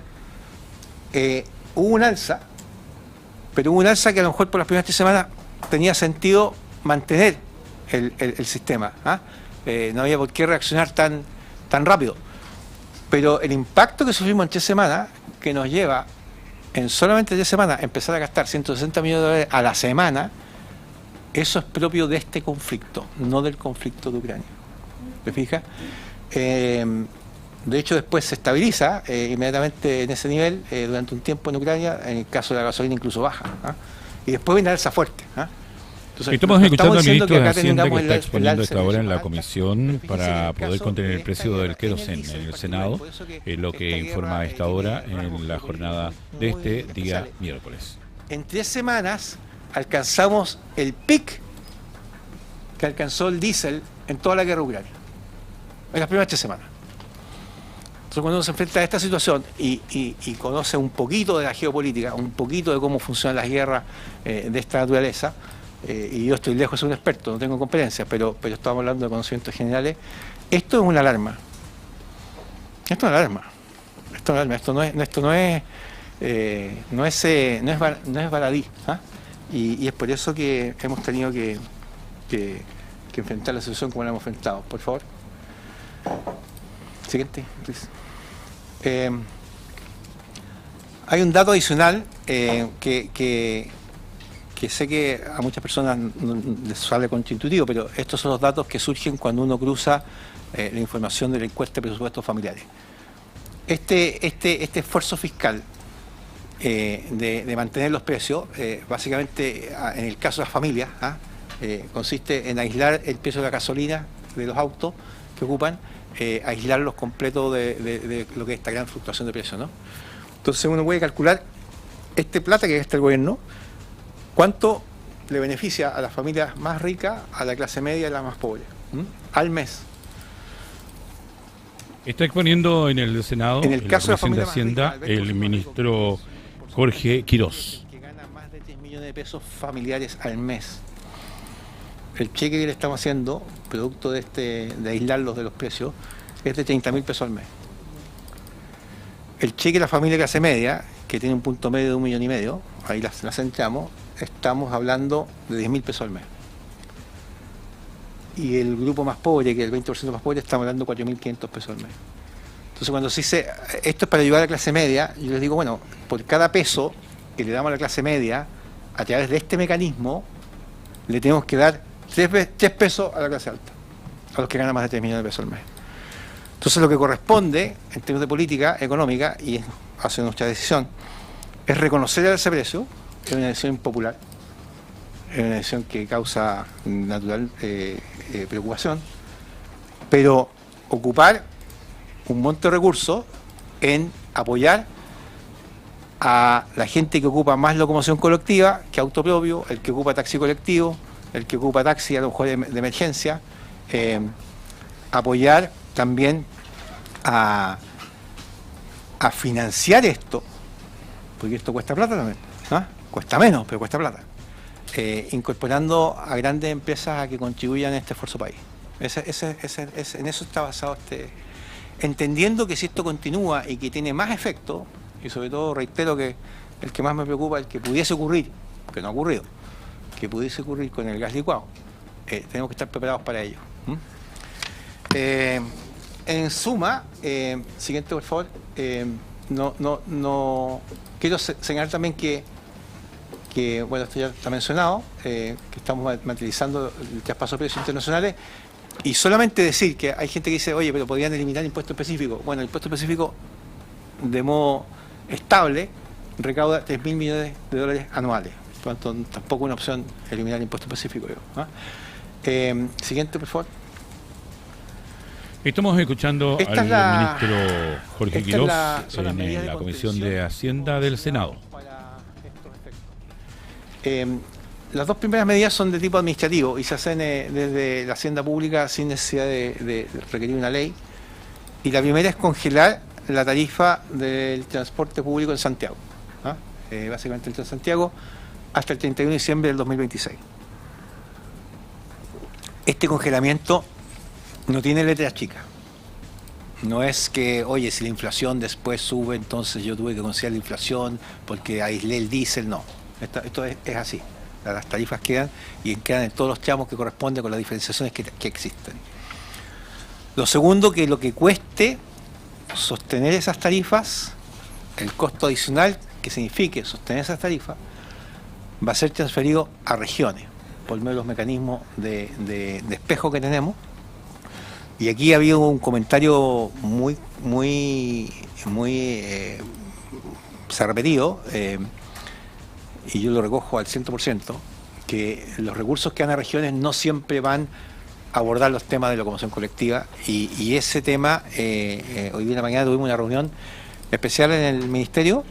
hubo un alza, pero hubo un alza que a lo mejor por las primeras 3 semanas tenía sentido mantener el sistema. No había por qué reaccionar tan rápido. Pero el impacto que sufrimos en 3 semanas, que nos lleva en solamente 3 semanas empezar a gastar 160 millones de dólares a la semana, eso es propio de este conflicto, no del conflicto de Ucrania. ¿Te fijas? De hecho, después se estabiliza inmediatamente en ese nivel durante un tiempo en Ucrania. En el caso de la gasolina incluso baja, y después viene la alza fuerte. Entonces, estamos escuchando al ministro de acá Hacienda que está el exponiendo alza esta hora en la alta, comisión pero fíjense, para en el poder caso contener de el precio esta del guerra, queroseno índice en el particular, Senado, por eso que lo que esta informa a guerra esta hora tiene rasgos en la jornada de muy este día especiales. miércoles. En 3 semanas alcanzamos el pic que alcanzó el diésel en toda la guerra ucrania, en las primeras 3 semanas. Entonces, cuando uno se enfrenta a esta situación y conoce un poquito de la geopolítica, un poquito de cómo funcionan las guerras de esta naturaleza, y yo estoy lejos de ser un experto, no tengo competencia, pero estamos hablando de conocimientos generales, esto es una alarma. Esto es una alarma. Esto no es baladí. Y es por eso que hemos tenido que enfrentar la situación como la hemos enfrentado. Por favor. Siguiente, please. Hay un dato adicional que sé que a muchas personas no les sale contraintuitivo, pero estos son los datos que surgen cuando uno cruza la información de la encuesta de presupuestos familiares. Este esfuerzo fiscal de mantener los precios, básicamente en el caso de las familias, consiste en aislar el precio de la gasolina de los autos que ocupan, aislarlos completos de lo que es esta gran fluctuación de precios, ¿no? Entonces uno puede calcular plata que gasta el gobierno, cuánto le beneficia a las familias más ricas, a la clase media y a la más pobre, al mes. Está exponiendo en el Senado, En el la caso de la Comisión de familia Hacienda, más rica, el ministro Jorge Quirós. Que gana más de 3 millones de pesos familiares al mes. El cheque que le estamos haciendo, producto de aislarlos de los precios, es de 30.000 pesos al mes. El cheque de la familia clase media, que tiene un punto medio de 1,5 millones, ahí la centramos, estamos hablando de 10.000 pesos al mes. Y el grupo más pobre, que es el 20% más pobre, estamos hablando de 4.500 pesos al mes. Entonces, cuando se dice, esto es para ayudar a la clase media, yo les digo, bueno, por cada peso que le damos a la clase media, a través de este mecanismo, le tenemos que dar 3 pesos a la clase alta, a los que ganan más de 3 millones de pesos al mes. Entonces, lo que corresponde, en términos de política económica, y hace nuestra decisión, es reconocer ese precio. Es una decisión impopular, es una decisión que causa natural preocupación, pero ocupar un monte de recursos en apoyar a la gente que ocupa más locomoción colectiva que auto propio, el que ocupa taxi colectivo, el que ocupa taxi a lo mejor de emergencia, apoyar también a financiar esto, porque esto cuesta plata también, ¿no? Cuesta menos, pero cuesta plata, incorporando a grandes empresas a que contribuyan a este esfuerzo país. En eso está basado entendiendo que si esto continúa y que tiene más efecto, y sobre todo reitero que el que más me preocupa, el que pudiese ocurrir, que no ha ocurrido, que pudiese ocurrir con el gas licuado, tenemos que estar preparados para ello. En suma, siguiente por favor, no quiero señalar también que bueno, esto ya está mencionado, que estamos materializando el traspaso de precios internacionales, y solamente decir que hay gente que dice, oye, pero podrían eliminar impuestos específicos. Bueno, el impuesto específico de modo estable recauda 3.000 millones de dólares anuales. Por lo tanto, tampoco es una opción eliminar el impuesto específico. Siguiente, por favor. Estamos escuchando al ministro Jorge Quirós en la Comisión de Hacienda del Senado. Las dos primeras medidas son de tipo administrativo y se hacen desde la hacienda pública sin necesidad de requerir una ley. Y la primera es congelar la tarifa del transporte público en Santiago. Básicamente el Transantiago hasta el 31 de diciembre del 2026. Este congelamiento no tiene letras chicas. No es que, oye, si la inflación después sube, entonces yo tuve que considerar la inflación porque aislé el diésel. No, esto es así. Las tarifas quedan y quedan en todos los tramos que corresponden con las diferenciaciones que existen. Lo segundo, que lo que cueste sostener esas tarifas, el costo adicional que signifique sostener esas tarifas, va a ser transferido a regiones por medio de los mecanismos de espejo que tenemos. Y aquí había un comentario se ha repetido, y yo lo recojo al 100%, que los recursos que van a regiones no siempre van a abordar los temas de locomoción colectiva, y ese tema, hoy día en la mañana tuvimos una reunión especial en el Ministerio,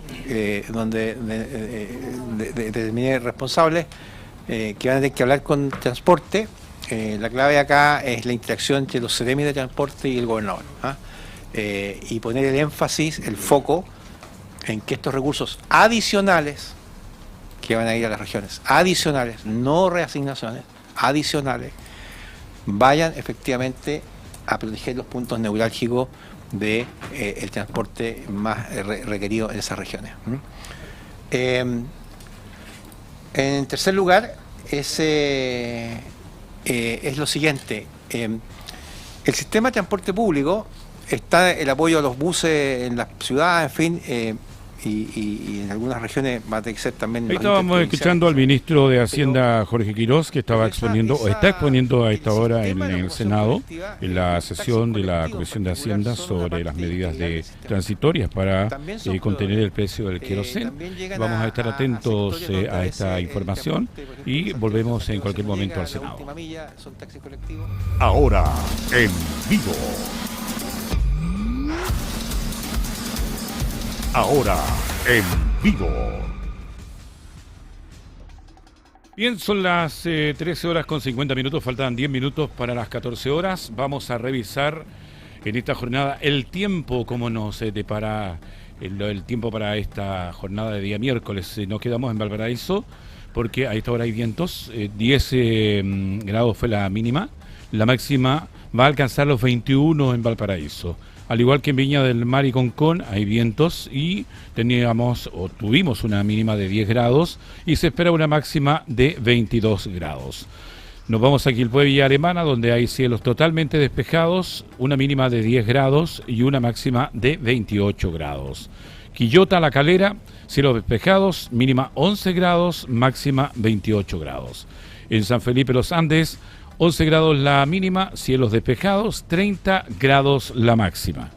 donde determiné responsables que van a tener que hablar con transporte. La clave acá es la interacción entre los CEREMI de transporte y el gobernador, y poner el énfasis, el foco en que estos recursos adicionales que van a ir a las regiones, adicionales, no reasignaciones, adicionales, vayan efectivamente a proteger los puntos neurálgicos de el transporte más requerido en esas regiones. En tercer lugar, es lo siguiente. El sistema de transporte público está el apoyo a los buses en las ciudades, en fin, y en algunas regiones va a tener que ser también. Ahí estábamos escuchando al ministro de Hacienda, Jorge Quirós, que estaba exponiendo, o está exponiendo a esta hora en el Senado, en la sesión de la Comisión de Hacienda sobre las medidas transitorias para contener el precio del queroseno. Vamos a estar atentos a esta información y volvemos en cualquier momento al Senado. Ahora, en vivo. Ahora, en vivo. Bien, son las 13 horas con 50 minutos, faltan 10 minutos para las 14 horas. Vamos a revisar en esta jornada el tiempo, cómo nos depara el tiempo para esta jornada de día miércoles. Nos quedamos en Valparaíso porque a esta hora hay vientos, 10 grados fue la mínima, la máxima va a alcanzar los 21 en Valparaíso. Al igual que en Viña del Mar y Concón hay vientos y tuvimos una mínima de 10 grados y se espera una máxima de 22 grados. Nos vamos a Quilpué, Villa Alemana, donde hay cielos totalmente despejados, una mínima de 10 grados y una máxima de 28 grados. Quillota, La Calera, cielos despejados, mínima 11 grados, máxima 28 grados. En San Felipe Los Andes, 11 grados la mínima, cielos despejados, 30 grados la máxima.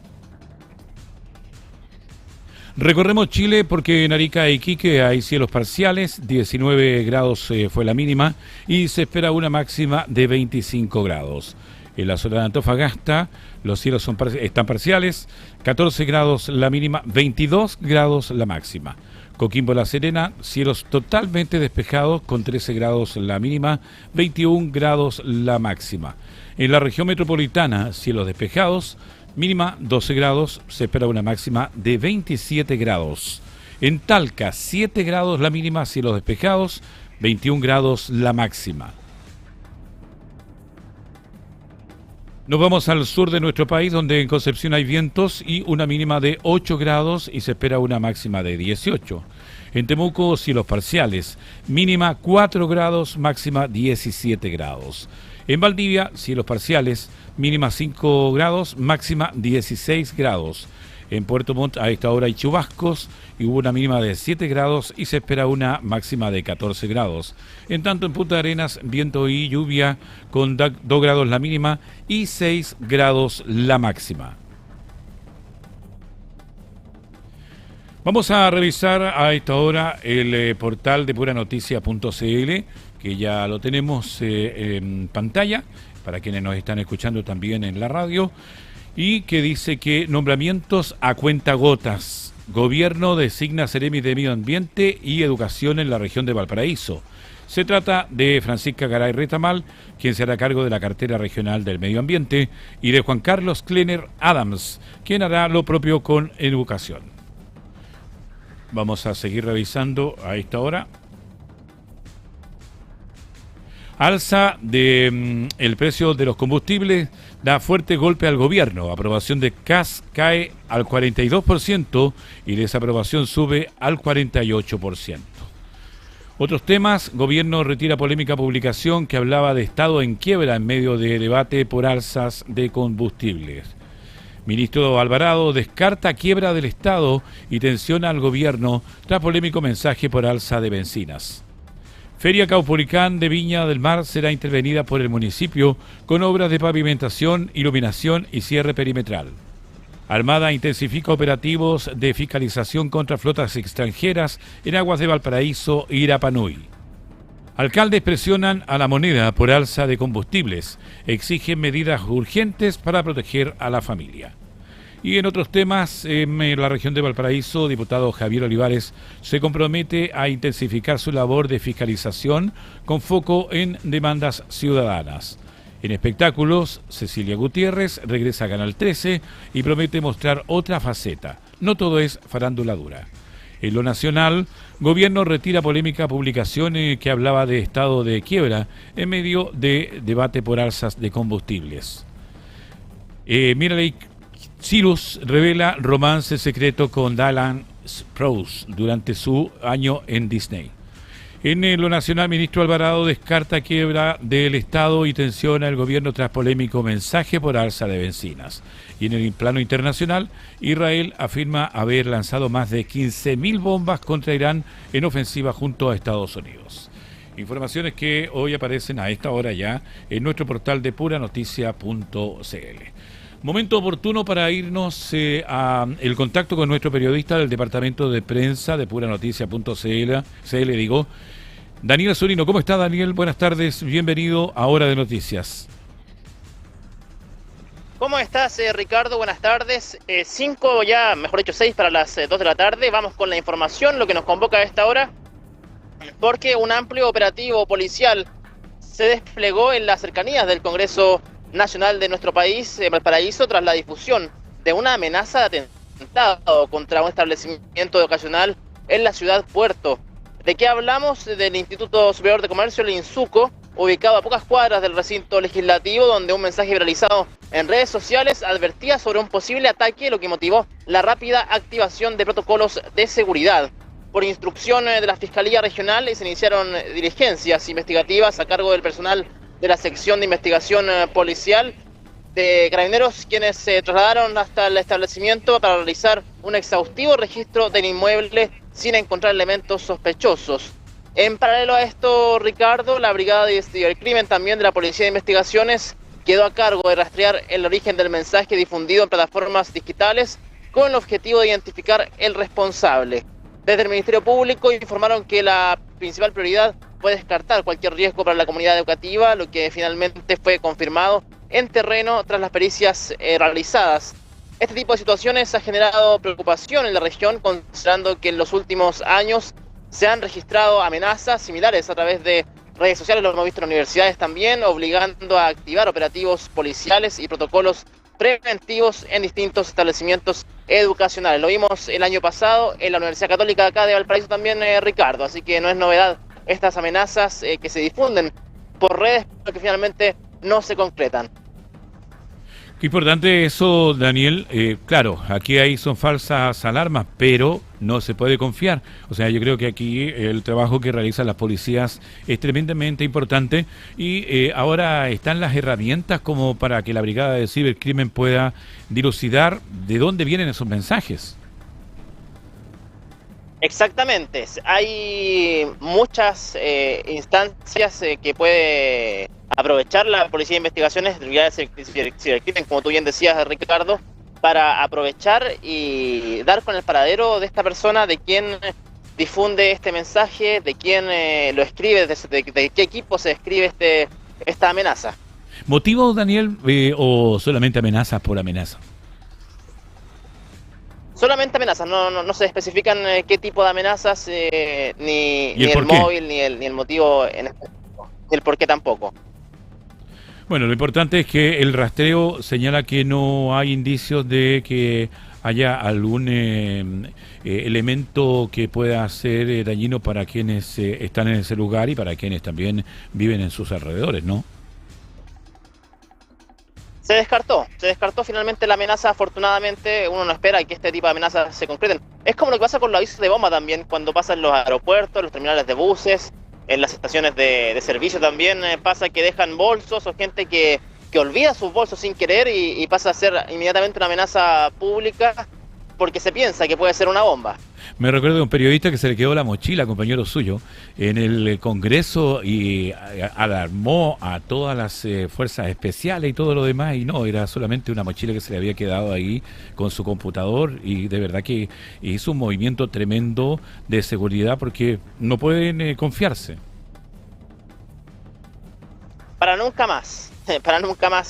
Recorremos Chile porque en Arica e Iquique hay cielos parciales, 19 grados fue la mínima y se espera una máxima de 25 grados. En la zona de Antofagasta los cielos están parciales, 14 grados la mínima, 22 grados la máxima. Coquimbo La Serena, cielos totalmente despejados con 13 grados la mínima, 21 grados la máxima. En la región metropolitana, cielos despejados, mínima 12 grados, se espera una máxima de 27 grados. En Talca, 7 grados la mínima, cielos despejados, 21 grados la máxima. Nos vamos al sur de nuestro país, donde en Concepción hay vientos y una mínima de 8 grados y se espera una máxima de 18. En Temuco, cielos parciales, mínima 4 grados, máxima 17 grados. En Valdivia, cielos parciales, mínima 5 grados, máxima 16 grados. En Puerto Montt a esta hora hay chubascos y hubo una mínima de 7 grados y se espera una máxima de 14 grados. En tanto en Punta Arenas, viento y lluvia con 2 grados la mínima y 6 grados la máxima. Vamos a revisar a esta hora el portal de puranoticias.cl, que ya lo tenemos en pantalla, para quienes nos están escuchando también en la radio, y que dice que nombramientos a cuentagotas. Gobierno designa Seremi de Medio Ambiente y Educación en la región de Valparaíso. Se trata de Francisca Garay Retamal, quien se hará cargo de la cartera regional del Medio Ambiente, y de Juan Carlos Klenner Adams, quien hará lo propio con Educación. Vamos a seguir revisando a esta hora. Alza de el precio de los combustibles da fuerte golpe al gobierno. Aprobación de CAS cae al 42% y desaprobación sube al 48%. Otros temas: gobierno retira polémica publicación que hablaba de Estado en quiebra en medio de debate por alzas de combustibles. Ministro Alvarado descarta quiebra del Estado y tensiona al gobierno tras polémico mensaje por alza de bencinas. Feria Caupolicán de Viña del Mar será intervenida por el municipio con obras de pavimentación, iluminación y cierre perimetral. Armada intensifica operativos de fiscalización contra flotas extranjeras en aguas de Valparaíso e Irapanui. Alcaldes presionan a la moneda por alza de combustibles, exigen medidas urgentes para proteger a la familia. Y en otros temas, en la región de Valparaíso, diputado Javier Olivares se compromete a intensificar su labor de fiscalización con foco en demandas ciudadanas. En espectáculos, Cecilia Gutiérrez regresa a Canal 13 y promete mostrar otra faceta. No todo es farándula dura. En lo nacional, gobierno retira polémica publicación que hablaba de estado de quiebra en medio de debate por alzas de combustibles. Miley Cyrus revela romance secreto con Dylan Sprouse durante su año en Disney. En lo nacional, ministro Alvarado descarta quiebra del Estado y tensiona el gobierno tras polémico mensaje por alza de bencinas. Y en el plano internacional, Israel afirma haber lanzado más de 15.000 bombas contra Irán en ofensiva junto a Estados Unidos. Informaciones que hoy aparecen a esta hora ya en nuestro portal de puranoticias.cl. Momento oportuno para irnos a el contacto con nuestro periodista del departamento de prensa de puranoticias.cl, Daniel Zurino. ¿Cómo está, Daniel? Buenas tardes, bienvenido a Hora de Noticias. ¿Cómo estás, Ricardo? Buenas tardes. 5 ya, mejor dicho 6 para las 2 de la tarde. Vamos con la información, lo que nos convoca a esta hora, porque un amplio operativo policial se desplegó en las cercanías del Congreso Nacional de nuestro país, Valparaíso, tras la difusión de una amenaza de atentado contra un establecimiento educacional en la ciudad Puerto. ¿De qué hablamos? Del Instituto Superior de Comercio, el INSUCO, ubicado a pocas cuadras del recinto legislativo, donde un mensaje viralizado en redes sociales advertía sobre un posible ataque, lo que motivó la rápida activación de protocolos de seguridad. Por instrucción de la Fiscalía Regional se iniciaron diligencias investigativas a cargo del personal de la sección de investigación policial de Carabineros, quienes se trasladaron hasta el establecimiento para realizar un exhaustivo registro del inmueble sin encontrar elementos sospechosos. En paralelo a esto, Ricardo, la Brigada de Investigación del Crimen, también de la Policía de Investigaciones, quedó a cargo de rastrear el origen del mensaje difundido en plataformas digitales con el objetivo de identificar el responsable. Desde el Ministerio Público informaron que la principal prioridad fue descartar cualquier riesgo para la comunidad educativa, lo que finalmente fue confirmado en terreno tras las pericias realizadas. Este tipo de situaciones ha generado preocupación en la región, considerando que en los últimos años se han registrado amenazas similares a través de redes sociales, lo hemos visto en universidades también, obligando a activar operativos policiales y protocolos preventivos en distintos establecimientos educacionales. Lo vimos el año pasado en la Universidad Católica acá de Valparaíso también, Ricardo, así que no es novedad estas amenazas que se difunden por redes, pero que finalmente no se concretan. Qué importante eso, Daniel. Claro, aquí son falsas alarmas, pero no se puede confiar. O sea, yo creo que aquí el trabajo que realizan las policías es tremendamente importante y ahora están las herramientas como para que la Brigada de Cibercrimen pueda dilucidar de dónde vienen esos mensajes. Exactamente, hay muchas instancias que puede aprovechar la Policía de Investigaciones de Cibercrimen, como tú bien decías, Ricardo, para aprovechar y dar con el paradero de esta persona, de quién difunde este mensaje, de quién lo escribe, de qué equipo se escribe esta amenaza. ¿Motivos, Daniel, o solamente amenazas por amenaza? Solamente amenazas, no se especifican qué tipo de amenazas, ni el móvil, ni el motivo, ni el por qué tampoco. Bueno, lo importante es que el rastreo señala que no hay indicios de que haya algún elemento que pueda ser dañino para quienes están en ese lugar y para quienes también viven en sus alrededores, ¿no? Se descartó finalmente la amenaza. Afortunadamente uno no espera que este tipo de amenazas se concreten. Es como lo que pasa con los avisos de bomba también, cuando pasan en los aeropuertos, los terminales de buses, en las estaciones de servicio también pasa que dejan bolsos, o gente que olvida sus bolsos sin querer y pasa a ser inmediatamente una amenaza pública porque se piensa que puede ser una bomba. Me recuerdo de un periodista que se le quedó la mochila, compañero suyo, en el Congreso y alarmó a todas las fuerzas especiales y todo lo demás, y no, era solamente una mochila que se le había quedado ahí con su computador, y de verdad que hizo un movimiento tremendo de seguridad porque no pueden confiarse. Para nunca más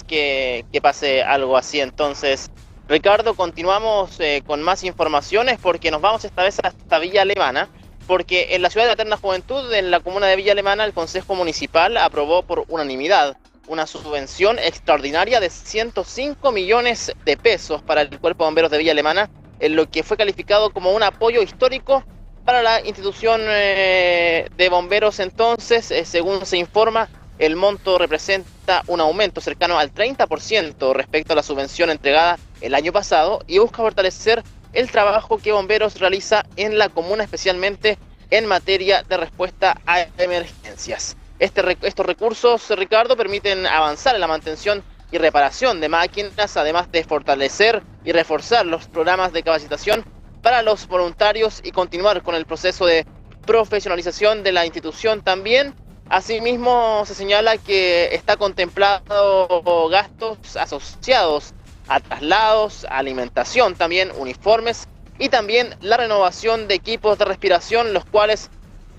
que pase algo así. Entonces, Ricardo, continuamos con más informaciones porque nos vamos esta vez hasta Villa Alemana, porque en la ciudad de la Eterna Juventud, en la comuna de Villa Alemana, el Consejo Municipal aprobó por unanimidad una subvención extraordinaria de 105 millones de pesos para el Cuerpo de Bomberos de Villa Alemana, en lo que fue calificado como un apoyo histórico para la institución de bomberos. Entonces, según se informa, el monto representa un aumento cercano al 30% respecto a la subvención entregada el año pasado y busca fortalecer el trabajo que Bomberos realiza en la comuna, especialmente en materia de respuesta a emergencias. Estos recursos, Ricardo, permiten avanzar en la mantención y reparación de máquinas, además de fortalecer y reforzar los programas de capacitación para los voluntarios y continuar con el proceso de profesionalización de la institución también. Asimismo, se señala que está contemplado gastos asociados a traslados, alimentación, también uniformes y también la renovación de equipos de respiración, los cuales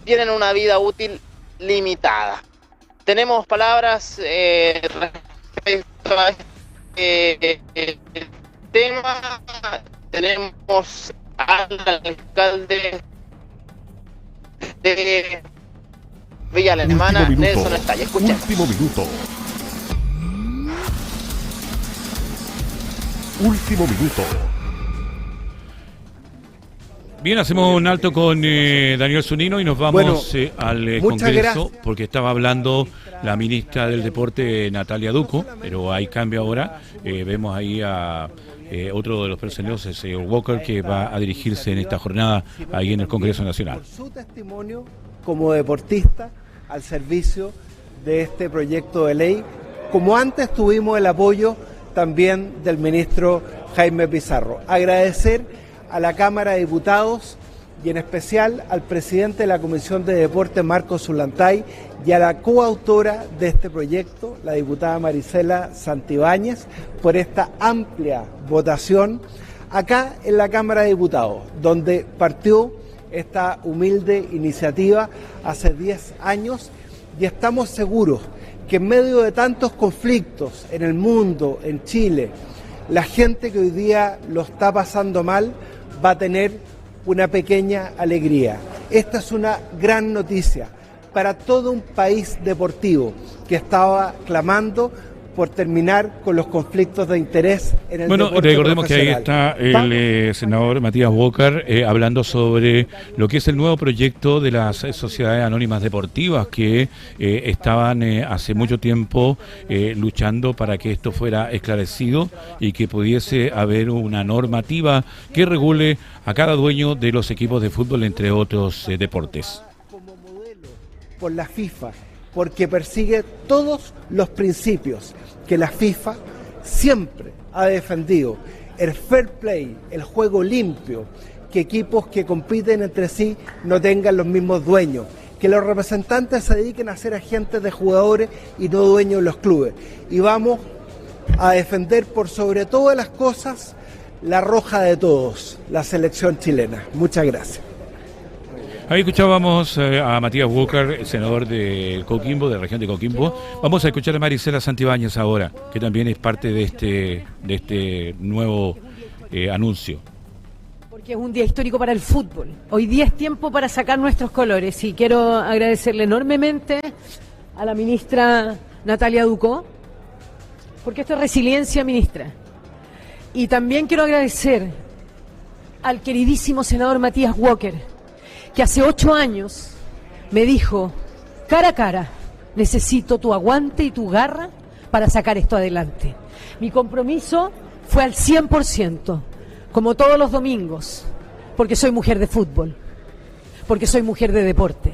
tienen una vida útil limitada. Tenemos palabras respecto a este tema. Tenemos al alcalde de Villa Alemana, Nelson Estalla. Escuchen. Último minuto. Bien, hacemos un alto con Daniel Zunino y nos vamos al Congreso, porque estaba hablando la ministra del Deporte, Natalia Ducco, pero hay cambio ahora. Vemos ahí a otro de los personeros, el señor Walker, que va a dirigirse en esta jornada ahí en el Congreso Nacional. Por su testimonio como deportista al servicio de este proyecto de ley, como antes tuvimos el apoyo también del ministro Jaime Pizarro. Agradecer a la Cámara de Diputados y en especial al presidente de la Comisión de Deporte, Marcos Zulantay, y a la coautora de este proyecto, la diputada Marisela Santibáñez, por esta amplia votación acá en la Cámara de Diputados, donde partió esta humilde iniciativa hace 10 años, y estamos seguros que en medio de tantos conflictos en el mundo, en Chile, la gente que hoy día lo está pasando mal va a tener una pequeña alegría. Esta es una gran noticia para todo un país deportivo que estaba clamando por terminar con los conflictos de interés en el deporte recordemos que ahí profesional. está el senador Matías Walker hablando sobre lo que es el nuevo proyecto de las sociedades anónimas deportivas que estaban hace mucho tiempo luchando para que esto fuera esclarecido y que pudiese haber una normativa que regule a cada dueño de los equipos de fútbol, entre otros deportes. Como modelo por la FIFA, porque persigue todos los principios que la FIFA siempre ha defendido: el fair play, el juego limpio, que equipos que compiten entre sí no tengan los mismos dueños, que los representantes se dediquen a ser agentes de jugadores y no dueños de los clubes. Y vamos a defender por sobre todas las cosas la roja de todos, la selección chilena. Muchas gracias. Ahí escuchábamos a Matías Walker, el senador de Coquimbo, de la región de Coquimbo. Vamos a escuchar a Maricela Santibáñez ahora, que también es parte de este nuevo anuncio. Porque es un día histórico para el fútbol. Hoy día es tiempo para sacar nuestros colores y quiero agradecerle enormemente a la ministra Natalia Ducó, porque esto es resiliencia, ministra. Y también quiero agradecer al queridísimo senador Matías Walker, que hace 8 años me dijo, cara a cara, necesito tu aguante y tu garra para sacar esto adelante. Mi compromiso fue al 100%, como todos los domingos, porque soy mujer de fútbol, porque soy mujer de deporte.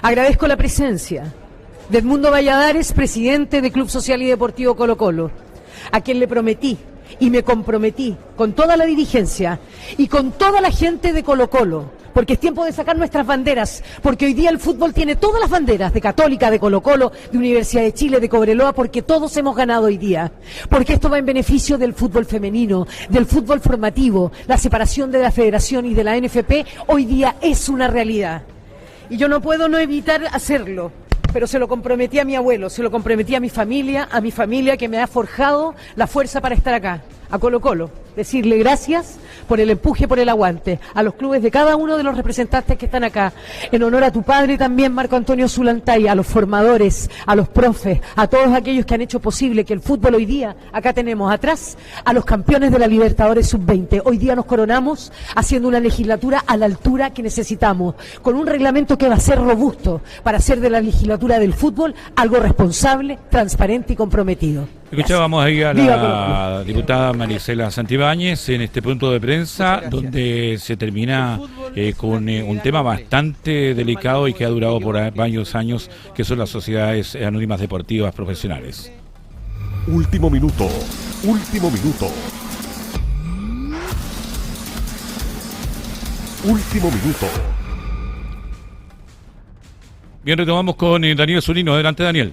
Agradezco la presencia de Edmundo Valladares, presidente del Club Social y Deportivo Colo Colo, a quien le prometí y me comprometí con toda la dirigencia y con toda la gente de Colo Colo, porque es tiempo de sacar nuestras banderas, porque hoy día el fútbol tiene todas las banderas, de Católica, de Colo Colo, de Universidad de Chile, de Cobreloa, porque todos hemos ganado hoy día, porque esto va en beneficio del fútbol femenino, del fútbol formativo, la separación de la federación y de la NFP hoy día es una realidad. Y yo no puedo no evitar hacerlo, pero se lo comprometí a mi abuelo, se lo comprometí a mi familia que me ha forjado la fuerza para estar acá, a Colo Colo. Decirle gracias por el empuje, por el aguante, a los clubes de cada uno de los representantes que están acá, en honor a tu padre también, Marco Antonio Zulantay, a los formadores, a los profes, a todos aquellos que han hecho posible que el fútbol hoy día, acá tenemos atrás, a los campeones de la Libertadores Sub-20. Hoy día nos coronamos haciendo una legislatura a la altura que necesitamos, con un reglamento que va a ser robusto para hacer de la legislatura del fútbol algo responsable, transparente y comprometido. Escuchábamos ahí a la diputada Maricela Santibáñez en este punto de prensa, donde se termina con un tema bastante delicado y que ha durado por varios años, que son las sociedades anónimas deportivas profesionales. Último minuto, último minuto. Último minuto. Bien, retomamos con Daniel Zunino. Adelante, Daniel.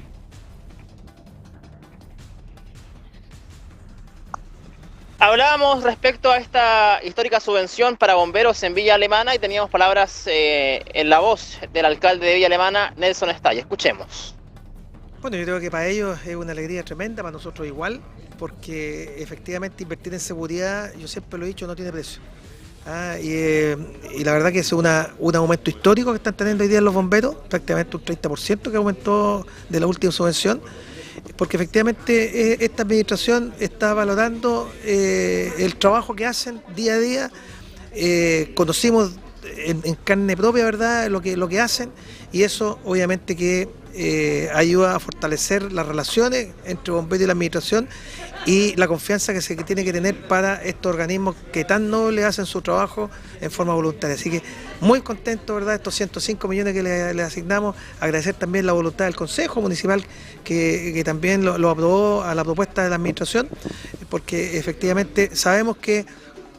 Hablábamos respecto a esta histórica subvención para bomberos en Villa Alemana y teníamos palabras en la voz del alcalde de Villa Alemana, Nelson Estalla. Escuchemos. Bueno, yo creo que para ellos es una alegría tremenda, para nosotros igual, porque efectivamente invertir en seguridad, yo siempre lo he dicho, no tiene precio. Y la verdad que es un aumento histórico que están teniendo hoy día los bomberos, prácticamente un 30% que aumentó de la última subvención, porque efectivamente esta administración está valorando el trabajo que hacen día a día. Conocimos en carne propia, ¿verdad?, lo que hacen, y eso obviamente que ayuda a fortalecer las relaciones entre bomberos y la administración y la confianza que se tiene que tener para estos organismos que tan nobles hacen su trabajo en forma voluntaria. Así que muy contento, ¿verdad?, estos 105 millones que le asignamos. Agradecer también la voluntad del Consejo Municipal que también lo aprobó a la propuesta de la administración, porque efectivamente sabemos que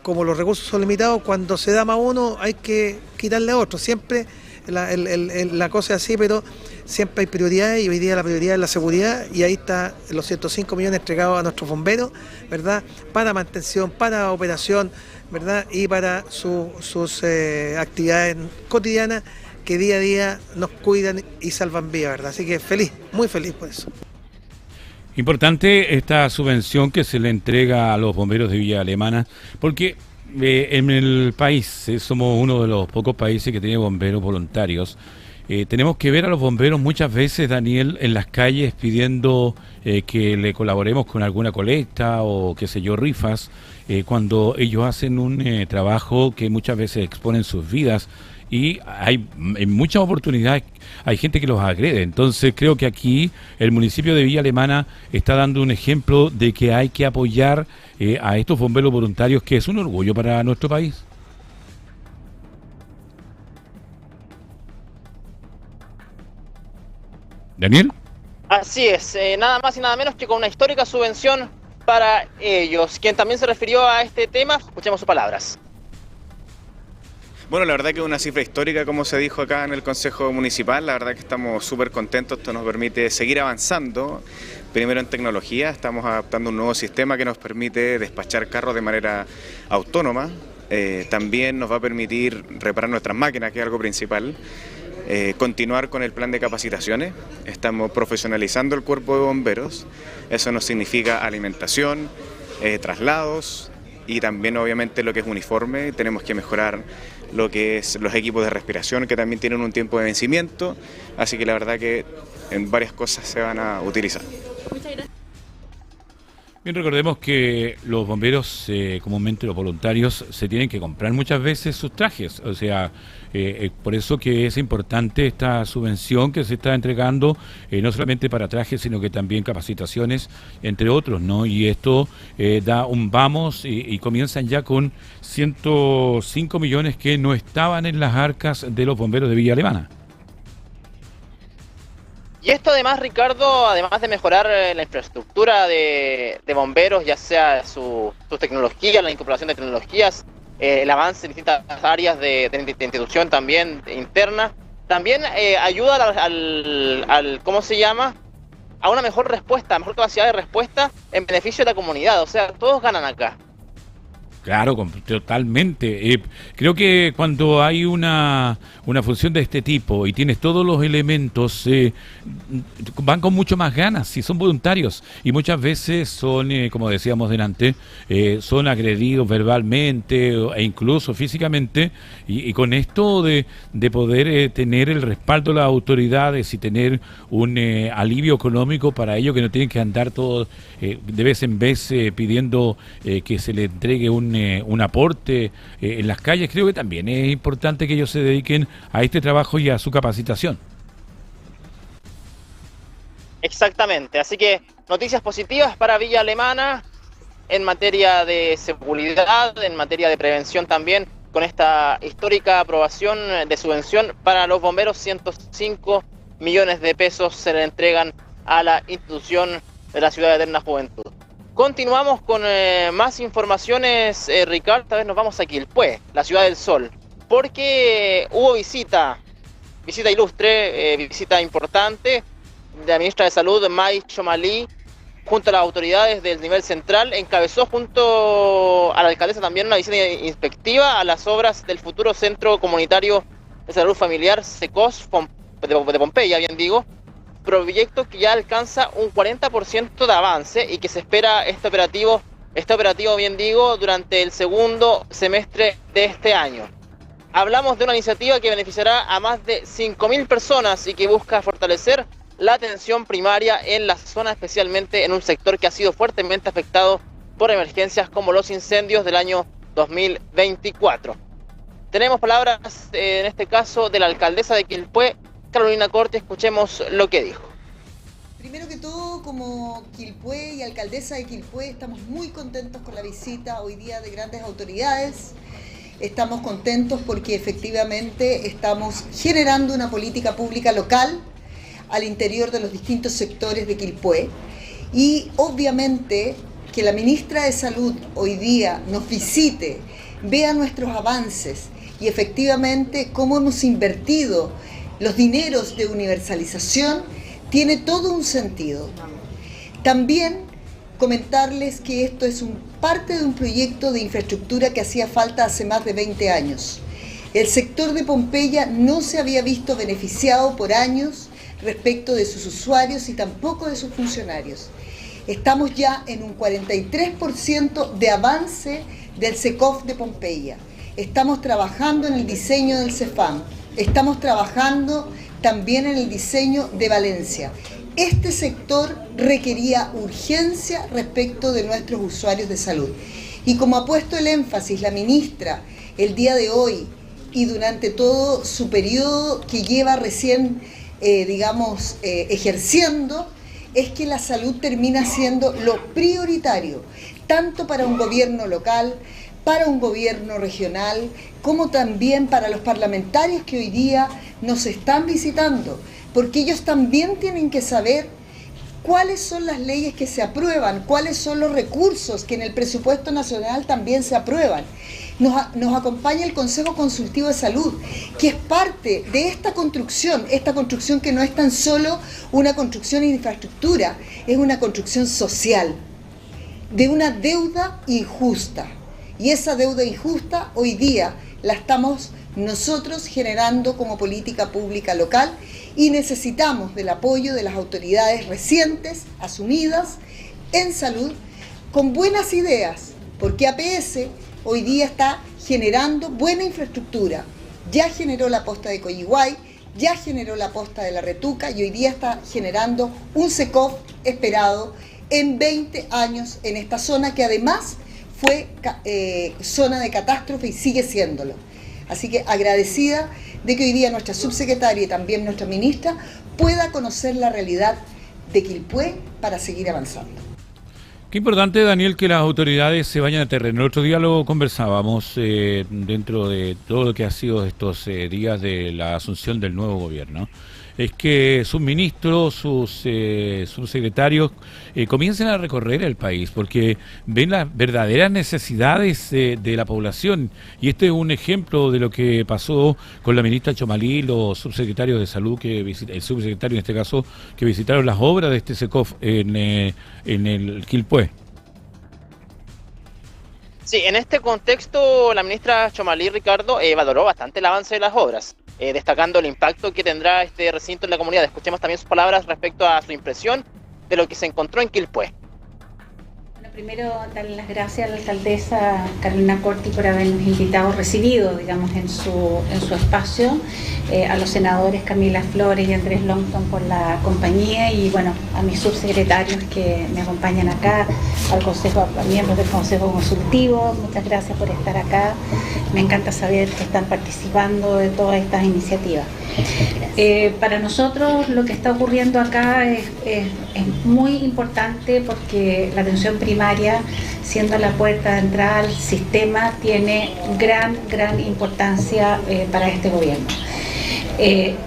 como los recursos son limitados, cuando se da más uno hay que quitarle a otro. Siempre la cosa es así, pero siempre hay prioridades y hoy día la prioridad es la seguridad, y ahí está los 105 millones entregados a nuestros bomberos, ¿verdad?, para mantención, para operación, ¿verdad?, y para sus actividades cotidianas que día a día nos cuidan y salvan vidas, ¿verdad? Así que feliz, muy feliz por eso. Importante esta subvención que se le entrega a los bomberos de Villa Alemana, porque en el país somos uno de los pocos países que tiene bomberos voluntarios. Tenemos que ver a los bomberos muchas veces, Daniel, en las calles pidiendo que le colaboremos con alguna colecta o qué sé yo, rifas, cuando ellos hacen un trabajo que muchas veces exponen sus vidas y hay en muchas oportunidades hay gente que los agrede. Entonces creo que aquí el municipio de Villa Alemana está dando un ejemplo de que hay que apoyar a estos bomberos voluntarios, que es un orgullo para nuestro país. ¿Daniel? Así es, nada más y nada menos que con una histórica subvención para ellos. Quien también se refirió a este tema, escuchemos sus palabras. Bueno, la verdad que es una cifra histórica, como se dijo acá en el Consejo Municipal. La verdad que estamos súper contentos. Esto nos permite seguir avanzando. Primero en tecnología, estamos adaptando un nuevo sistema que nos permite despachar carros de manera autónoma. También nos va a permitir reparar nuestras máquinas, que es algo principal. Continuar con el plan de capacitaciones. Estamos profesionalizando el cuerpo de bomberos. Eso nos significa alimentación, traslados y también obviamente lo que es uniforme. Tenemos que mejorar lo que es los equipos de respiración, que también tienen un tiempo de vencimiento. Así que la verdad que en varias cosas se van a utilizar. Muchas gracias. Bien, recordemos que los bomberos, comúnmente los voluntarios, se tienen que comprar muchas veces sus trajes. O sea, por eso que es importante esta subvención que se está entregando, no solamente para trajes, sino que también capacitaciones, entre otros, ¿no? Y esto da un vamos y comienzan ya con 105 millones que no estaban en las arcas de los bomberos de Villa Alemana. Y esto además, Ricardo, además de mejorar la infraestructura de bomberos, ya sea su tecnología, la incorporación de tecnologías, el avance en distintas áreas de institución también interna, también ayuda al ¿cómo se llama?, a una mejor respuesta, mejor capacidad de respuesta en beneficio de la comunidad. O sea, todos ganan acá. Claro, totalmente. Creo que cuando hay una función de este tipo y tienes todos los elementos, van con mucho más ganas, si son voluntarios. Y muchas veces son, como decíamos delante, son agredidos verbalmente e incluso físicamente. Y con esto de poder tener el respaldo de las autoridades y tener un alivio económico para ellos, que no tienen que andar todos de vez en vez pidiendo que se les entregue un aporte en las calles, creo que también es importante que ellos se dediquen a este trabajo y a su capacitación. Exactamente, así que noticias positivas para Villa Alemana en materia de seguridad, en materia de prevención también, con esta histórica aprobación de subvención para los bomberos. 105 millones de pesos se le entregan a la institución de la Ciudad de Eterna Juventud. Continuamos con más informaciones, Ricardo. Esta vez nos vamos a Quilpué, la Ciudad del Sol, porque hubo visita ilustre, visita importante de la ministra de Salud, May Chomalí, junto a las autoridades del nivel central. Encabezó junto a la alcaldesa también una visita inspectiva a las obras del futuro Centro Comunitario de Salud Familiar, SECOS, de Pompeya, bien digo, proyecto que ya alcanza un 40% de avance y que se espera este operativo, bien digo, durante el segundo semestre de este año. Hablamos de una iniciativa que beneficiará a más de 5.000 personas y que busca fortalecer la atención primaria en la zona, especialmente en un sector que ha sido fuertemente afectado por emergencias como los incendios del año 2024. Tenemos palabras, en este caso, de la alcaldesa de Quilpué, Carolina Corti. Escuchemos lo que dijo. Primero que todo, como Quilpué y alcaldesa de Quilpué, estamos muy contentos con la visita hoy día de grandes autoridades. Estamos contentos porque efectivamente estamos generando una política pública local al interior de los distintos sectores de Quilpué. Y obviamente que la ministra de Salud hoy día nos visite, vea nuestros avances y efectivamente cómo hemos invertido los dineros de universalización, tiene todo un sentido. También comentarles que esto es parte de un proyecto de infraestructura que hacía falta hace más de 20 años. El sector de Pompeya no se había visto beneficiado por años respecto de sus usuarios y tampoco de sus funcionarios. Estamos ya en un 43% de avance del SECOF de Pompeya. Estamos trabajando en el diseño del CEFAM. Estamos trabajando también en el diseño de Valencia. Este sector requería urgencia respecto de nuestros usuarios de salud. Y como ha puesto el énfasis la ministra el día de hoy y durante todo su periodo que lleva recién, ejerciendo, es que la salud termina siendo lo prioritario, tanto para un gobierno local, para un gobierno regional, como también para los parlamentarios que hoy día nos están visitando, porque ellos también tienen que saber cuáles son las leyes que se aprueban, cuáles son los recursos que en el presupuesto nacional también se aprueban. Nos acompaña el Consejo Consultivo de Salud, que es parte de esta construcción que no es tan solo una construcción de infraestructura, es una construcción social, de una deuda injusta. Y esa deuda injusta hoy día la estamos nosotros generando como política pública local y necesitamos del apoyo de las autoridades recientes, asumidas en salud, con buenas ideas, porque APS hoy día está generando buena infraestructura. Ya generó la posta de Coyihuay, ya generó la posta de la Retuca y hoy día está generando un SECOF esperado en 20 años en esta zona que además fue zona de catástrofe y sigue siéndolo. Así que agradecida de que hoy día nuestra subsecretaria y también nuestra ministra pueda conocer la realidad de Quilpué para seguir avanzando. Qué importante, Daniel, que las autoridades se vayan a terreno. El otro día lo conversábamos dentro de todo lo que ha sido estos días de la asunción del nuevo gobierno. Es que sus ministros, sus subsecretarios comiencen a recorrer el país porque ven las verdaderas necesidades de la población. Y este es un ejemplo de lo que pasó con la ministra Chomalí, los subsecretarios de salud, el subsecretario en este caso, que visitaron las obras de este SECOF en el Quilpué. Sí, en este contexto la ministra Chomalí, Ricardo, valoró bastante el avance de las obras, destacando el impacto que tendrá este recinto en la comunidad. Escuchemos también sus palabras respecto a su impresión de lo que se encontró en Quilpué. Bueno, primero darle las gracias a la alcaldesa Carolina Corti por habernos invitado, recibido, digamos, en su espacio, a los senadores Camila Flores y Andrés Longton por la compañía y, bueno, a mis subsecretarios que me acompañan acá, a miembros del Consejo Consultivo, muchas gracias por estar acá. Me encanta saber que están participando de todas estas iniciativas. Para nosotros lo que está ocurriendo acá es muy importante porque la atención primaria, siendo la puerta de entrada al sistema, tiene gran importancia para este gobierno.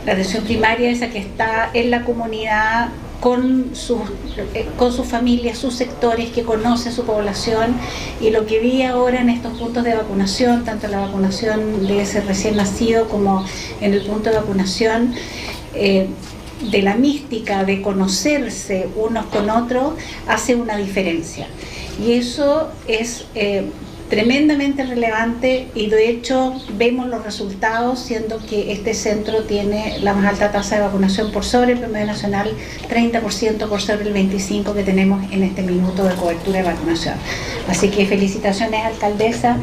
La atención primaria es la que está en la comunidad con sus familias, sus sectores, que conoce su población, y lo que vi ahora en estos puntos de vacunación, tanto la vacunación de ese recién nacido como en el punto de vacunación, de la mística de conocerse unos con otros, hace una diferencia. Y eso es tremendamente relevante y de hecho vemos los resultados, siendo que este centro tiene la más alta tasa de vacunación por sobre el promedio nacional, 30% por sobre el 25% que tenemos en este minuto de cobertura de vacunación. Así que felicitaciones, alcaldesa,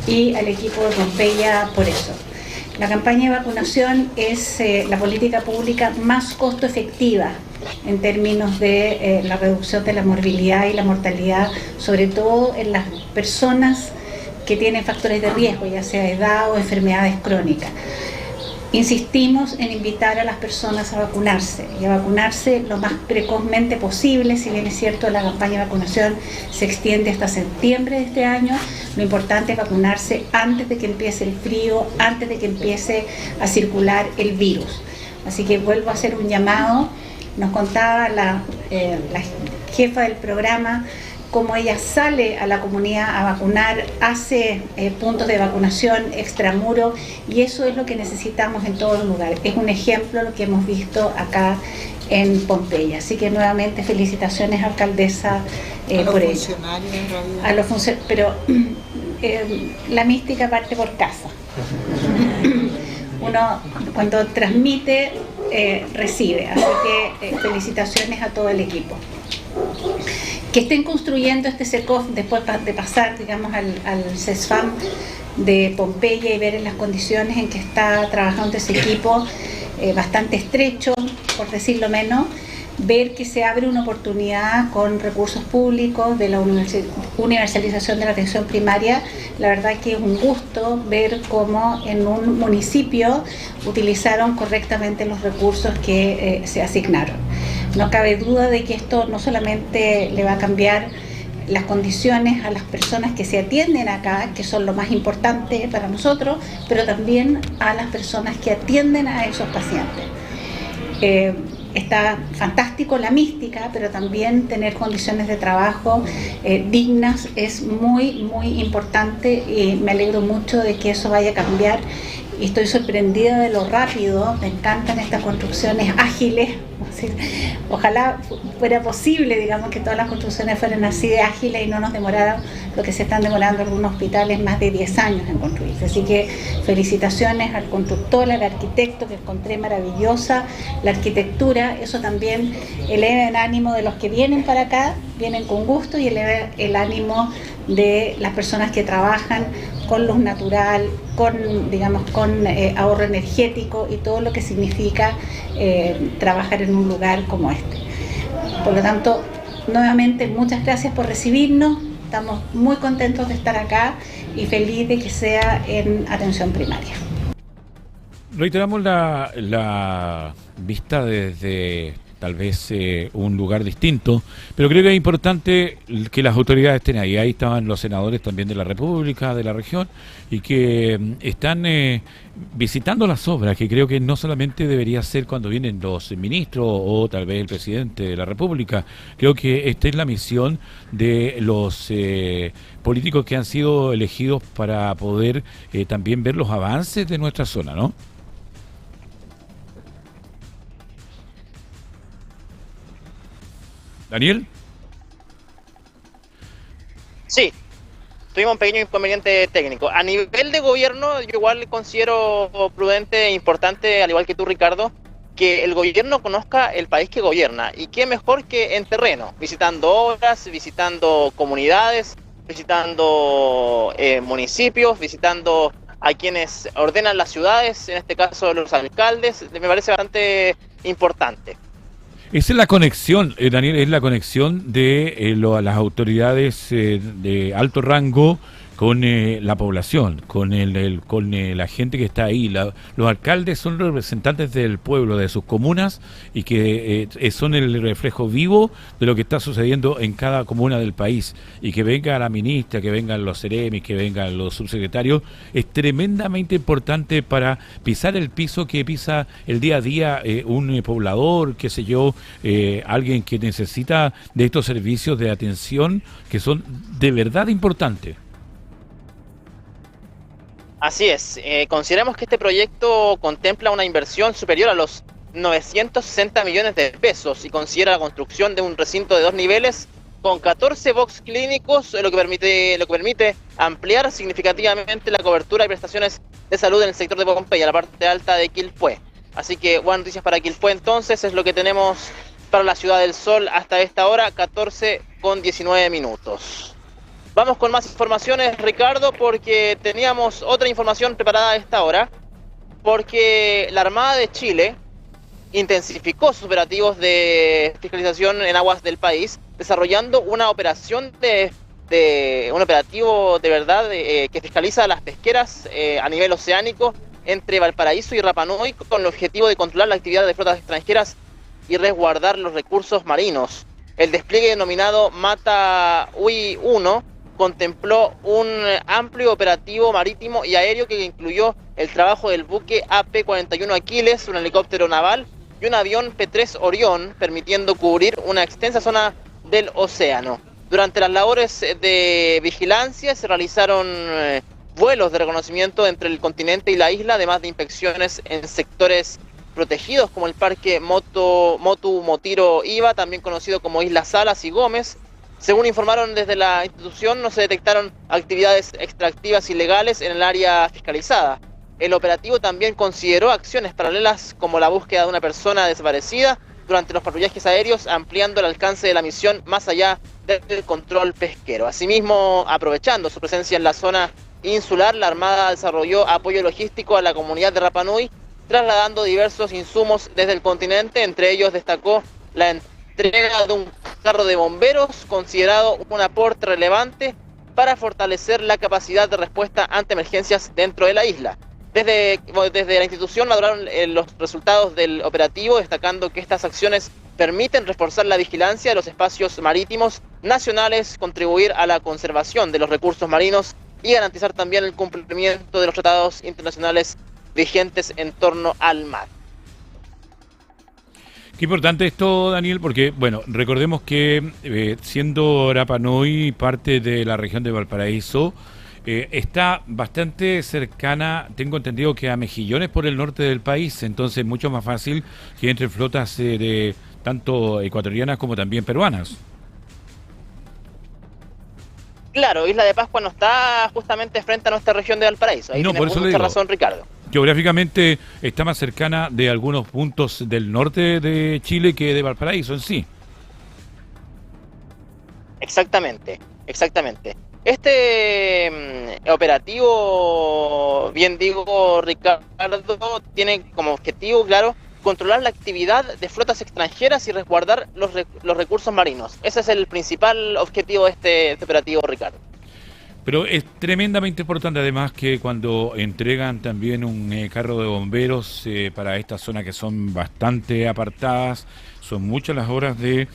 y al equipo de Pompeya por eso. La campaña de vacunación es la política pública más costo efectiva en términos de la reducción de la morbilidad y la mortalidad, sobre todo en las personas que tienen factores de riesgo, ya sea edad o enfermedades crónicas. Insistimos en invitar a las personas a vacunarse y a vacunarse lo más precozmente posible. Si bien es cierto, la campaña de vacunación se extiende hasta septiembre de este año, lo importante es vacunarse antes de que empiece el frío, antes de que empiece a circular el virus. Así que vuelvo a hacer un llamado. Nos contaba la jefa del programa cómo ella sale a la comunidad a vacunar, hace puntos de vacunación extramuro, y eso es lo que necesitamos en todos los lugares. Es un ejemplo lo que hemos visto acá en Pompeya. Así que nuevamente felicitaciones, alcaldesa, por ello. A los funcionarios, pero la mística parte por casa. Uno cuando transmite recibe, así que felicitaciones a todo el equipo. que estén construyendo este SECOF después de pasar, digamos, al CESFAM de Pompeya y ver en las condiciones en que está trabajando ese equipo, bastante estrecho, por decirlo menos, ver que se abre una oportunidad con recursos públicos de la universalización de la atención primaria. La verdad que es un gusto ver cómo en un municipio utilizaron correctamente los recursos que se asignaron. No cabe duda de que esto no solamente le va a cambiar las condiciones a las personas que se atienden acá, que son lo más importante para nosotros, pero también a las personas que atienden a esos pacientes. Está fantástico la mística, pero también tener condiciones de trabajo dignas es muy, muy importante y me alegro mucho de que eso vaya a cambiar. Y estoy sorprendida de lo rápido, me encantan estas construcciones ágiles. Ojalá fuera posible, digamos, que todas las construcciones fueran así de ágiles y no nos demoraran lo que se están demorando algunos hospitales más de 10 años en construirse. Así que felicitaciones al constructor, al arquitecto, que encontré maravillosa la arquitectura. Eso también eleva el ánimo de los que vienen para acá, vienen con gusto, y eleva el ánimo de las personas que trabajan con luz natural, con, digamos, con ahorro energético y todo lo que significa trabajar en un lugar como este. Por lo tanto, nuevamente, muchas gracias por recibirnos. Estamos muy contentos de estar acá y feliz de que sea en atención primaria. Reiteramos la vista desde tal vez un lugar distinto, pero creo que es importante que las autoridades estén ahí. Ahí estaban los senadores también de la República, de la región, y que están visitando las obras, que creo que no solamente debería ser cuando vienen los ministros o tal vez el presidente de la República. Creo que esta es la misión de los políticos que han sido elegidos para poder también ver los avances de nuestra zona, ¿no? ¿Daniel? Sí, tuvimos un pequeño inconveniente técnico. A nivel de gobierno, yo igual considero prudente e importante, al igual que tú, Ricardo, que el gobierno conozca el país que gobierna. Y qué mejor que en terreno, visitando obras, visitando comunidades, visitando municipios, visitando a quienes ordenan las ciudades, en este caso los alcaldes. Me parece bastante importante. Esa es la conexión, Daniel, es la conexión de las autoridades de alto rango con la población, con la gente que está ahí. Los alcaldes son representantes del pueblo, de sus comunas, y que son el reflejo vivo de lo que está sucediendo en cada comuna del país. Y que venga la ministra, que vengan los seremis, que vengan los subsecretarios, es tremendamente importante para pisar el piso que pisa el día a día un poblador, qué sé yo, alguien que necesita de estos servicios de atención que son de verdad importantes. Así es, consideramos que este proyecto contempla una inversión superior a los 960 millones de pesos y considera la construcción de un recinto de 2 niveles con 14 box clínicos, lo que permite ampliar significativamente la cobertura y prestaciones de salud en el sector de Pompeya, la parte alta de Quilpué. Así que buenas noticias para Quilpué. Entonces es lo que tenemos para la Ciudad del Sol hasta esta hora, 14:19. Vamos con más informaciones, Ricardo, porque teníamos otra información preparada a esta hora, porque la Armada de Chile intensificó sus operativos de fiscalización en aguas del país, desarrollando una operación un operativo de verdad que fiscaliza las pesqueras a nivel oceánico entre Valparaíso y Rapa Nui, con el objetivo de controlar la actividad de flotas extranjeras y resguardar los recursos marinos. El despliegue denominado Mata UI 1 contempló un amplio operativo marítimo y aéreo que incluyó el trabajo del buque AP-41 Aquiles, un helicóptero naval y un avión P-3 Orión, permitiendo cubrir una extensa zona del océano. Durante las labores de vigilancia se realizaron vuelos de reconocimiento entre el continente y la isla, además de inspecciones en sectores protegidos como el Parque Motu Motiro Iba, también conocido como Islas Salas y Gómez. Según informaron desde la institución, no se detectaron actividades extractivas ilegales en el área fiscalizada. El operativo también consideró acciones paralelas como la búsqueda de una persona desaparecida durante los patrullajes aéreos, ampliando el alcance de la misión más allá del control pesquero. Asimismo, aprovechando su presencia en la zona insular, la Armada desarrolló apoyo logístico a la comunidad de Rapa Nui, trasladando diversos insumos desde el continente. Entre ellos destacó la entrega de un carro de bomberos, considerado un aporte relevante para fortalecer la capacidad de respuesta ante emergencias dentro de la isla. Desde la institución valoraron los resultados del operativo, destacando que estas acciones permiten reforzar la vigilancia de los espacios marítimos nacionales, contribuir a la conservación de los recursos marinos y garantizar también el cumplimiento de los tratados internacionales vigentes en torno al mar. Qué importante esto, Daniel, porque, bueno, recordemos que siendo Rapa Nui parte de la región de Valparaíso, está bastante cercana, tengo entendido, que a Mejillones por el norte del país, entonces mucho más fácil que entre flotas de tanto ecuatorianas como también peruanas. Claro, Isla de Pascua no está justamente frente a nuestra región de Valparaíso. Ahí no, tiene por eso mucha razón, Ricardo. Geográficamente está más cercana de algunos puntos del norte de Chile que de Valparaíso en sí. Exactamente. Este operativo, bien digo, Ricardo, tiene como objetivo, claro, controlar la actividad de flotas extranjeras y resguardar los recursos marinos. Ese es el principal objetivo de este operativo, Ricardo. Pero es tremendamente importante además que cuando entregan también un carro de bomberos para esta zona que son bastante apartadas, son muchas las horas de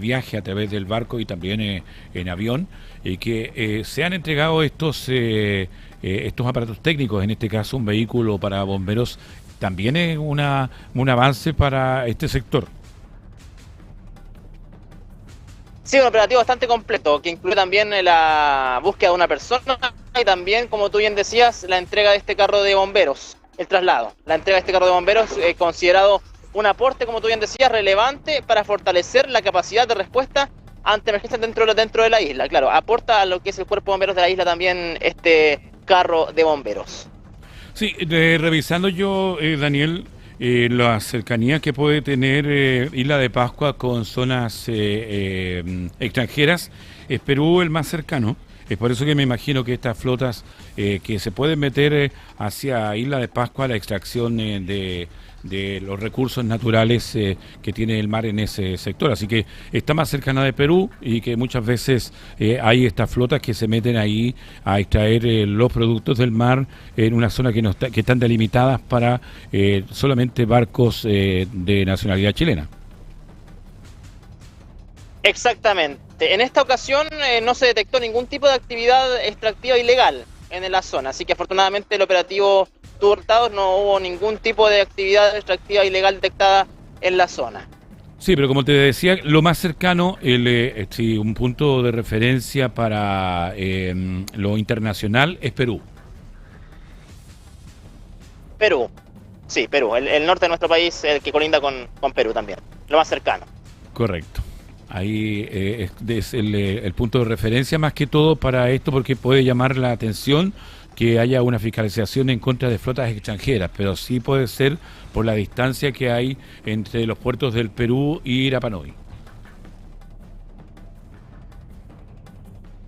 viaje a través del barco y también en avión, que se han entregado estos aparatos técnicos, en este caso un vehículo para bomberos, también es un avance para este sector. Sí, un operativo bastante completo, que incluye también la búsqueda de una persona y también, como tú bien decías, la entrega de este carro de bomberos, el traslado. La entrega de este carro de bomberos considerado un aporte, como tú bien decías, relevante para fortalecer la capacidad de respuesta ante emergencias dentro de la isla. Claro, aporta a lo que es el cuerpo de bomberos de la isla también este carro de bomberos. Sí, revisando yo, Daniel, la cercanía que puede tener Isla de Pascua con zonas extranjeras, es Perú el más cercano. Es por eso que me imagino que estas flotas que se pueden meter hacia Isla de Pascua, la extracción de los recursos naturales que tiene el mar en ese sector. Así que está más cercana de Perú y que muchas veces hay estas flotas que se meten ahí a extraer los productos del mar en una zona que están delimitadas para solamente barcos de nacionalidad chilena. Exactamente. En esta ocasión no se detectó ningún tipo de actividad extractiva ilegal en la zona, así que afortunadamente el operativo tuvo resultados, no hubo ningún tipo de actividad extractiva ilegal detectada en la zona. Sí, pero como te decía, lo más cercano, un punto de referencia para lo internacional es Perú. Perú, sí, Perú, el norte de nuestro país, el que colinda con Perú también, lo más cercano. Correcto. Ahí es el punto de referencia más que todo para esto, porque puede llamar la atención que haya una fiscalización en contra de flotas extranjeras, pero sí puede ser por la distancia que hay entre los puertos del Perú y Rapa Nui.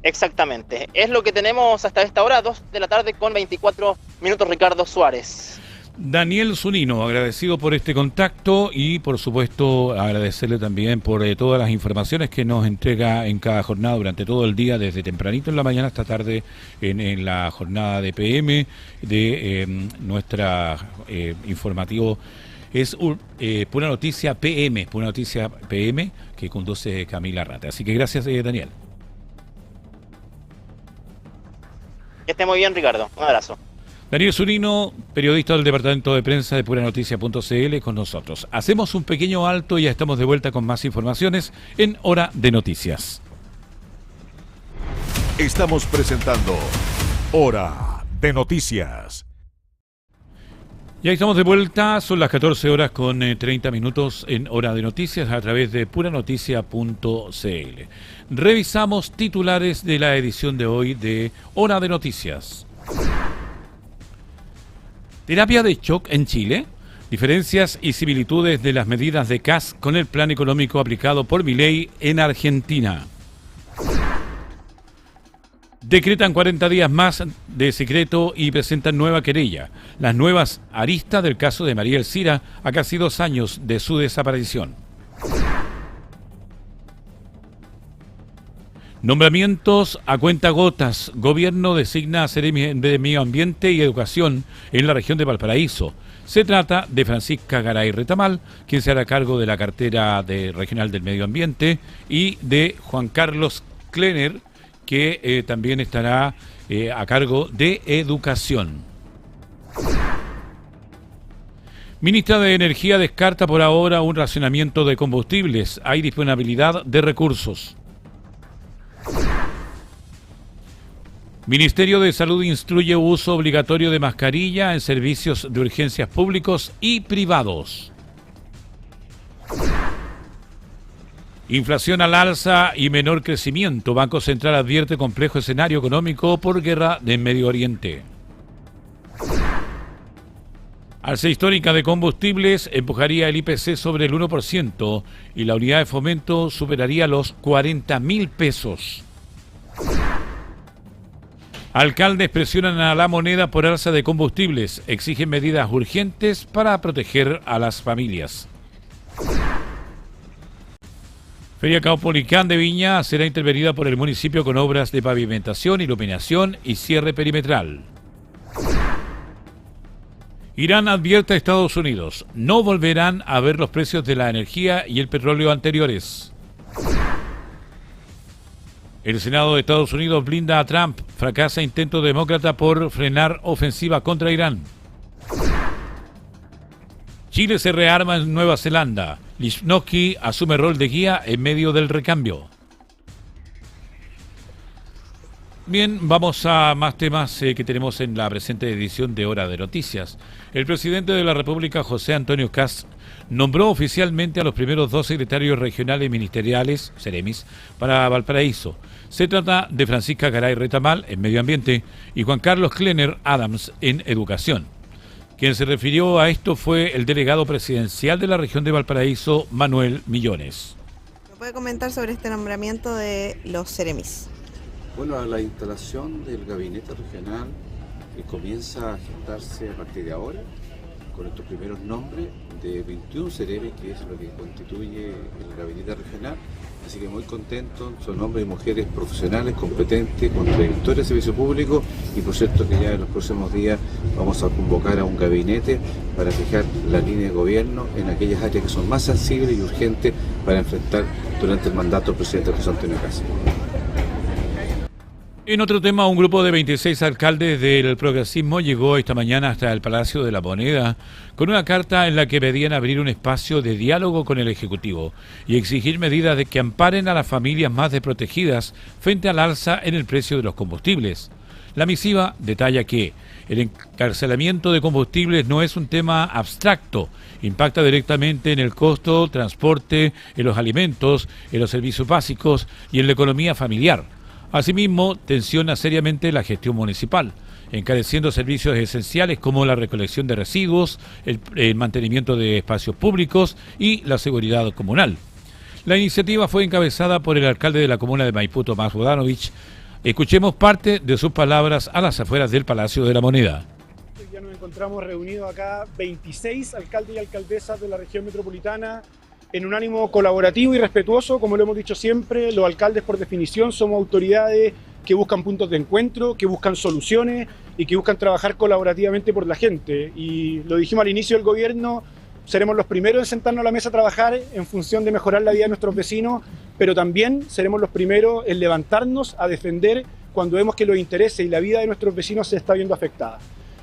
Exactamente, es lo que tenemos hasta esta hora, 2 de la tarde con 24 minutos, Ricardo Suárez. Daniel Zunino, agradecido por este contacto y por supuesto agradecerle también por todas las informaciones que nos entrega en cada jornada durante todo el día, desde tempranito en la mañana hasta tarde en la jornada de PM de nuestra informativo. Es Pura Noticia PM, Pura Noticia PM, que conduce Camila Rata. Así que gracias, Daniel. Que esté muy bien, Ricardo. Un abrazo. Daniel Zunino, periodista del departamento de prensa de Puranoticia.cl, con nosotros. Hacemos un pequeño alto y ya estamos de vuelta con más informaciones en Hora de Noticias. Estamos presentando Hora de Noticias. Ya estamos de vuelta, son las 14 horas con 30 minutos en Hora de Noticias a través de Puranoticia.cl. Revisamos titulares de la edición de hoy de Hora de Noticias. Terapia de shock en Chile. Diferencias y similitudes de las medidas de CAS con el plan económico aplicado por Milei en Argentina. Decretan 40 días más de secreto y presentan nueva querella. Las nuevas aristas del caso de María Elcira a casi 2 años de su desaparición. Nombramientos a cuentagotas. Gobierno designa a Seremi de Medio Ambiente y Educación en la región de Valparaíso. Se trata de Francisca Garay Retamal, quien se hará cargo de la cartera regional del Medio Ambiente, y de Juan Carlos Klenner, que también estará a cargo de Educación. Ministra de Energía descarta por ahora un racionamiento de combustibles. Hay disponibilidad de recursos. Ministerio de Salud instruye uso obligatorio de mascarilla en servicios de urgencias públicos y privados. Inflación al alza y menor crecimiento. Banco Central advierte complejo escenario económico por guerra de Medio Oriente. Alza histórica de combustibles empujaría el IPC sobre el 1% y la unidad de fomento superaría los 40.000 pesos. Alcaldes presionan a la moneda por alza de combustibles. Exigen medidas urgentes para proteger a las familias. Feria Caupolicán de Viña será intervenida por el municipio con obras de pavimentación, iluminación y cierre perimetral. Irán advierte a Estados Unidos: no volverán a ver los precios de la energía y el petróleo anteriores. El Senado de Estados Unidos blinda a Trump. Fracasa intento demócrata por frenar ofensiva contra Irán. Chile se rearma en Nueva Zelanda. Lichnowsky asume rol de guía en medio del recambio. Bien, vamos a más temas que tenemos en la presente edición de Hora de Noticias. El presidente de la República, José Antonio Kast, nombró oficialmente a los primeros 2 secretarios regionales ministeriales, Seremis, para Valparaíso. Se trata de Francisca Garay Retamal, en Medio Ambiente, y Juan Carlos Klenner Adams, en Educación. Quien se refirió a esto fue el delegado presidencial de la región de Valparaíso, Manuel Millones. ¿Me puede comentar sobre este nombramiento de los Seremis? Bueno, la instalación del gabinete regional comienza a gestarse a partir de ahora, con estos primeros nombres de 21 Seremis, que es lo que constituye el gabinete regional. Así que muy contentos, son hombres y mujeres profesionales, competentes, con trayectoria de servicio público, y por cierto que ya en los próximos días vamos a convocar a un gabinete para fijar la línea de gobierno en aquellas áreas que son más sensibles y urgentes para enfrentar durante el mandato del presidente José Antonio Kast. En otro tema, un grupo de 26 alcaldes del progresismo llegó esta mañana hasta el Palacio de la Moneda con una carta en la que pedían abrir un espacio de diálogo con el Ejecutivo y exigir medidas que amparen a las familias más desprotegidas frente al alza en el precio de los combustibles. La misiva detalla que el encarcelamiento de combustibles no es un tema abstracto, impacta directamente en el costo, transporte, en los alimentos, en los servicios básicos y en la economía familiar. Asimismo, tensiona seriamente la gestión municipal, encareciendo servicios esenciales como la recolección de residuos, el mantenimiento de espacios públicos y la seguridad comunal. La iniciativa fue encabezada por el alcalde de la comuna de Maipú, Tomás Bodanovich. Escuchemos parte de sus palabras a las afueras del Palacio de la Moneda. Ya nos encontramos reunidos acá 26 alcaldes y alcaldesas de la región metropolitana, en un ánimo colaborativo y respetuoso. Como lo hemos dicho siempre, los alcaldes por definición somos autoridades que buscan puntos de encuentro, que buscan soluciones y que buscan trabajar colaborativamente por la gente. Y lo dijimos al inicio del gobierno, seremos los primeros en sentarnos a la mesa a trabajar en función de mejorar la vida de nuestros vecinos, pero también seremos los primeros en levantarnos a defender cuando vemos que los intereses y la vida de nuestros vecinos se está viendo afectada.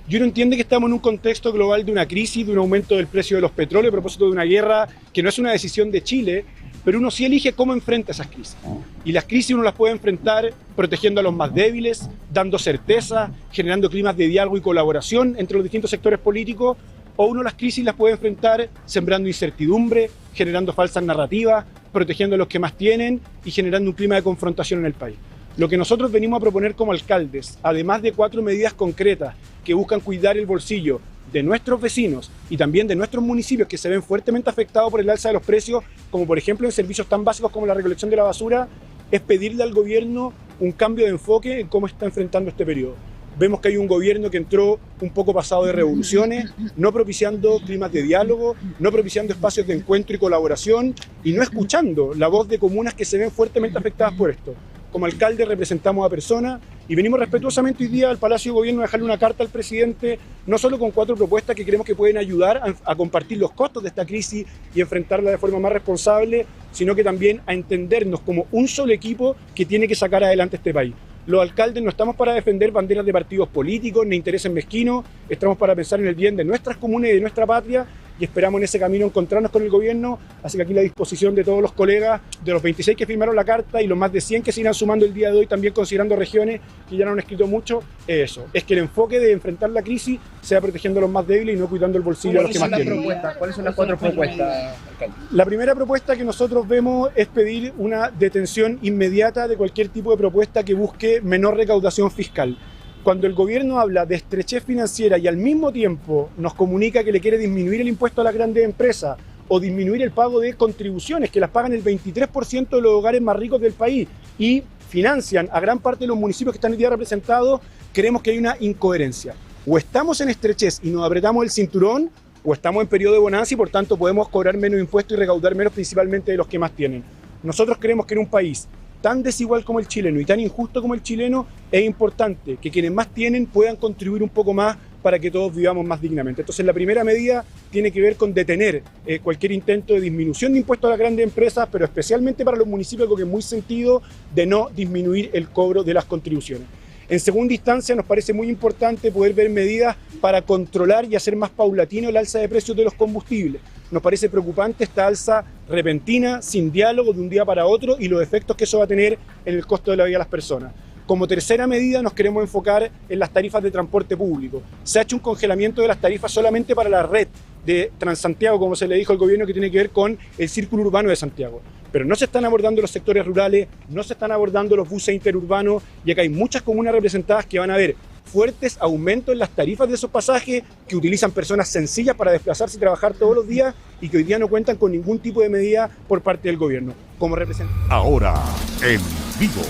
Y uno entiende que estamos en un contexto global de una crisis, de un aumento del precio de los petróleos a propósito de una guerra que no es una decisión de Chile, pero uno sí elige cómo enfrenta esas crisis. Y las crisis uno las puede enfrentar protegiendo a los más débiles, dando certeza, generando climas de diálogo y colaboración entre los distintos sectores políticos, o uno las crisis las puede enfrentar sembrando incertidumbre, generando falsas narrativas, protegiendo a los que más tienen y generando un clima de confrontación en el país. Lo que nosotros venimos a proponer como alcaldes, además de 4 medidas concretas que buscan cuidar el bolsillo de nuestros vecinos y también de nuestros municipios que se ven fuertemente afectados por el alza de los precios, como por ejemplo en servicios tan básicos como la recolección de la basura, es pedirle al gobierno un cambio de enfoque en cómo está enfrentando este periodo. Vemos que hay un gobierno que entró un poco pasado de revoluciones, no propiciando climas de diálogo, no propiciando espacios de encuentro y colaboración y no escuchando la voz de comunas que se ven fuertemente afectadas por esto. Como alcalde representamos a personas y venimos respetuosamente hoy día al Palacio de Gobierno a dejarle una carta al presidente, no solo con 4 propuestas que creemos que pueden ayudar a compartir los costos de esta crisis y enfrentarla de forma más responsable, sino que también a entendernos como un solo equipo que tiene que sacar adelante este país. Los alcaldes no estamos para defender banderas de partidos políticos ni intereses mezquinos, estamos para pensar en el bien de nuestras comunas y de nuestra patria y esperamos en ese camino encontrarnos con el gobierno, así que aquí la disposición de todos los colegas, de los 26 que firmaron la carta y los más de 100 que se irán sumando el día de hoy, también considerando regiones que ya no han escrito mucho, es eso, es que el enfoque de enfrentar la crisis sea protegiendo a los más débiles y no cuidando el bolsillo a los que más tienen. ¿Cuáles son las 4 propuestas, alcalde? La primera propuesta que nosotros vemos es pedir una detención inmediata de cualquier tipo de propuesta que busque menor recaudación fiscal. Cuando el gobierno habla de estrechez financiera y al mismo tiempo nos comunica que le quiere disminuir el impuesto a las grandes empresas o disminuir el pago de contribuciones que las pagan el 23% de los hogares más ricos del país y financian a gran parte de los municipios que están hoy día representados, creemos que hay una incoherencia. O estamos en estrechez y nos apretamos el cinturón, o estamos en periodo de bonanza y por tanto podemos cobrar menos impuestos y recaudar menos principalmente de los que más tienen. Nosotros creemos que en un país tan desigual como el chileno y tan injusto como el chileno, es importante que quienes más tienen puedan contribuir un poco más para que todos vivamos más dignamente. Entonces la primera medida tiene que ver con detener cualquier intento de disminución de impuestos a las grandes empresas, pero especialmente para los municipios, algo que es muy sentido de no disminuir el cobro de las contribuciones. En segunda instancia, nos parece muy importante poder ver medidas para controlar y hacer más paulatino el alza de precios de los combustibles. Nos parece preocupante esta alza repentina, sin diálogo, de un día para otro y los efectos que eso va a tener en el costo de la vida de las personas. Como tercera medida nos queremos enfocar en las tarifas de transporte público. Se ha hecho un congelamiento de las tarifas solamente para la red de Transantiago, como se le dijo al gobierno, que tiene que ver con el círculo urbano de Santiago. Pero no se están abordando los sectores rurales, no se están abordando los buses interurbanos y acá hay muchas comunas representadas que van a ver fuertes aumentos en las tarifas de esos pasajes que utilizan personas sencillas para desplazarse y trabajar todos los días y que hoy día no cuentan con ningún tipo de medida por parte del gobierno. Como representante. Ahora, en vivo.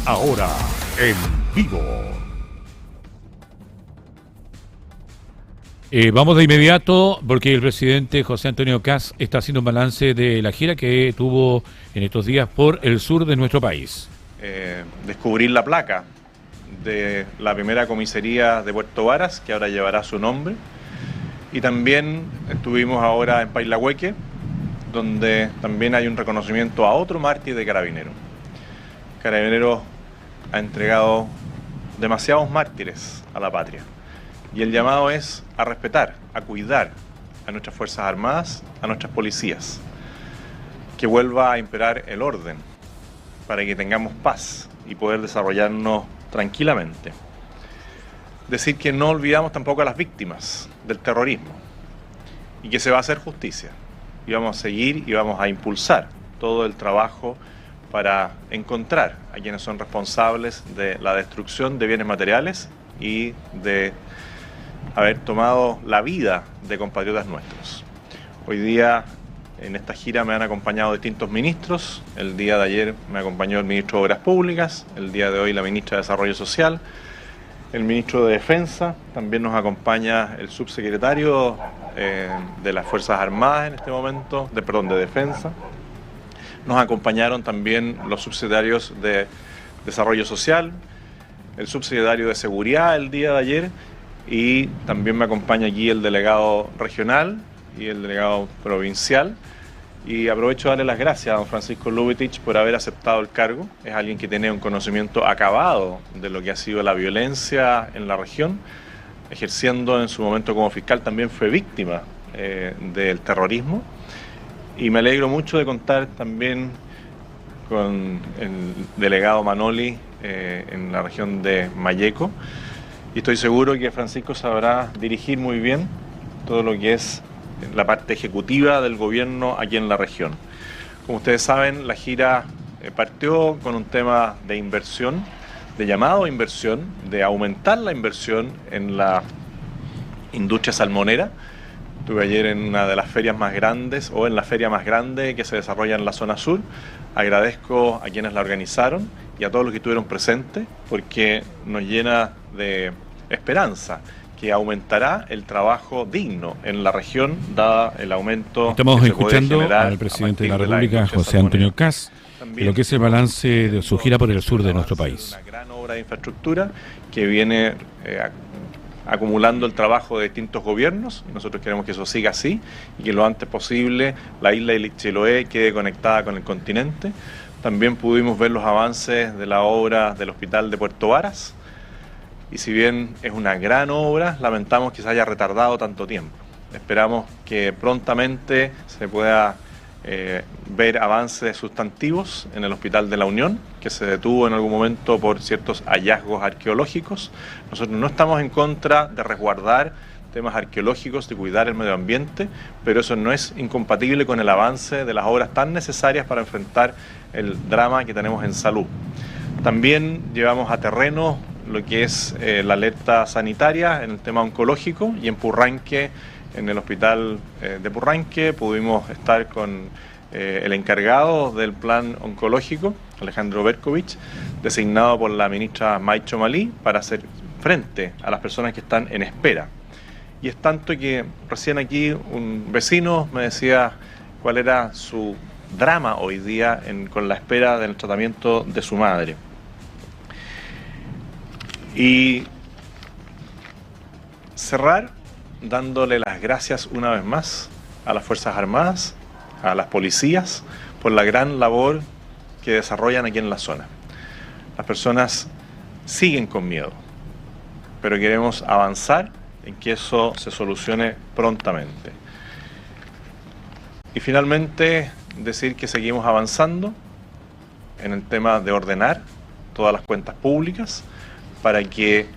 Ahora, en vivo. Vamos de inmediato porque el presidente José Antonio Kast está haciendo un balance de la gira que tuvo en estos días por el sur de nuestro país. Descubrir la placa de la primera comisaría de Puerto Varas, que ahora llevará su nombre. Y también estuvimos ahora en Pailahueque, donde también hay un reconocimiento a otro mártir de Carabineros. Carabineros ha entregado demasiados mártires a la patria. Y el llamado es a respetar, a cuidar a nuestras Fuerzas Armadas, a nuestras policías. Que vuelva a imperar el orden para que tengamos paz y poder desarrollarnos tranquilamente. Decir que no olvidamos tampoco a las víctimas del terrorismo y que se va a hacer justicia. Y vamos a seguir y vamos a impulsar todo el trabajo para encontrar a quienes son responsables de la destrucción de bienes materiales y de haber tomado la vida de compatriotas nuestros. Hoy día en esta gira me han acompañado distintos ministros. El día de ayer me acompañó el ministro de Obras Públicas, el día de hoy la ministra de Desarrollo Social, el ministro de Defensa, también nos acompaña el subsecretario de las Fuerzas Armadas en este momento, de Defensa. Nos acompañaron también los subsecretarios de Desarrollo Social, el subsecretario de Seguridad el día de ayer, y también me acompaña aquí el delegado regional y el delegado provincial. Y aprovecho de darle las gracias a don Francisco Lubitich por haber aceptado el cargo. Es alguien que tiene un conocimiento acabado de lo que ha sido la violencia en la región. Ejerciendo en su momento como fiscal también fue víctima del terrorismo. Y me alegro mucho de contar también con el delegado Manoli en la región de Malleco. Y estoy seguro que Francisco sabrá dirigir muy bien todo lo que es la parte ejecutiva del gobierno aquí en la región. Como ustedes saben, la gira partió con un tema de inversión, de llamado a inversión, de aumentar la inversión en la industria salmonera. Estuve ayer en una de las ferias más grandes, o en la feria más grande que se desarrolla en la zona sur. Agradezco a quienes la organizaron y a todos los que estuvieron presentes, porque nos llena de esperanza que aumentará el trabajo digno en la región, dada el aumento. Estamos que se puede escuchando generar al presidente de la a partir República, industria José Antonio salmonera. Kast, de lo que es el balance de su gira por el sur de nuestro país. Una gran obra de infraestructura que viene acumulando el trabajo de distintos gobiernos, y nosotros queremos que eso siga así y que lo antes posible la isla de Chiloé quede conectada con el continente. También pudimos ver los avances de la obra del hospital de Puerto Varas, y si bien es una gran obra, lamentamos que se haya retardado tanto tiempo. Esperamos que prontamente se pueda ver avances sustantivos en el Hospital de la Unión, que se detuvo en algún momento por ciertos hallazgos arqueológicos. Nosotros no estamos en contra de resguardar temas arqueológicos, de cuidar el medio ambiente, pero eso no es incompatible con el avance de las obras tan necesarias para enfrentar el drama que tenemos en salud. También llevamos a terreno lo que es la alerta sanitaria en el tema oncológico, y en Purranque, en el hospital de Purranque, pudimos estar con el encargado del plan oncológico, Alejandro Berkovich, designado por la ministra Maicho Malí para hacer frente a las personas que están en espera. Y es tanto que recién aquí un vecino me decía cuál era su drama hoy día con la espera del tratamiento de su madre. Y cerrar dándole las gracias una vez más a las Fuerzas Armadas, a las policías, por la gran labor que desarrollan aquí en la zona. Las personas siguen con miedo, pero queremos avanzar en que eso se solucione prontamente. Y finalmente, decir que seguimos avanzando en el tema de ordenar todas las cuentas públicas para que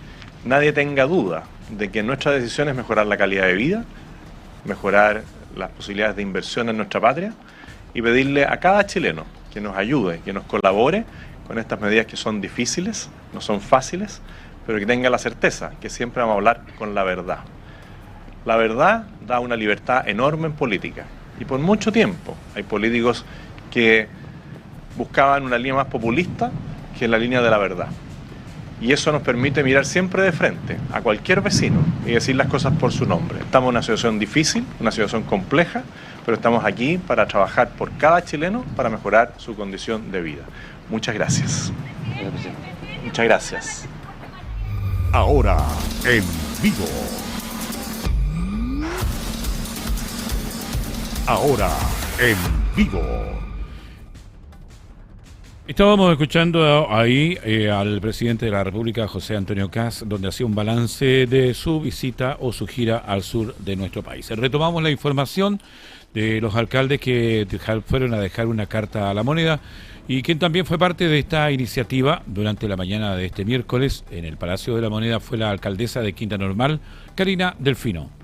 nadie tenga duda de que nuestra decisión es mejorar la calidad de vida, mejorar las posibilidades de inversión en nuestra patria, y pedirle a cada chileno que nos ayude, que nos colabore con estas medidas que son difíciles, no son fáciles, pero que tenga la certeza que siempre vamos a hablar con la verdad. La verdad da una libertad enorme en política, y por mucho tiempo hay políticos que buscaban una línea más populista que la línea de la verdad. Y eso nos permite mirar siempre de frente a cualquier vecino y decir las cosas por su nombre. Estamos en una situación difícil, una situación compleja, pero estamos aquí para trabajar por cada chileno para mejorar su condición de vida. Muchas gracias. Muchas gracias. Ahora en vivo. Ahora en vivo. Estábamos escuchando ahí al presidente de la República, José Antonio Kast, donde hacía un balance de su visita o su gira al sur de nuestro país. Retomamos la información de los alcaldes que fueron a dejar una carta a la moneda, y quien también fue parte de esta iniciativa durante la mañana de este miércoles en el Palacio de la Moneda fue la alcaldesa de Quinta Normal, Karina Delfino.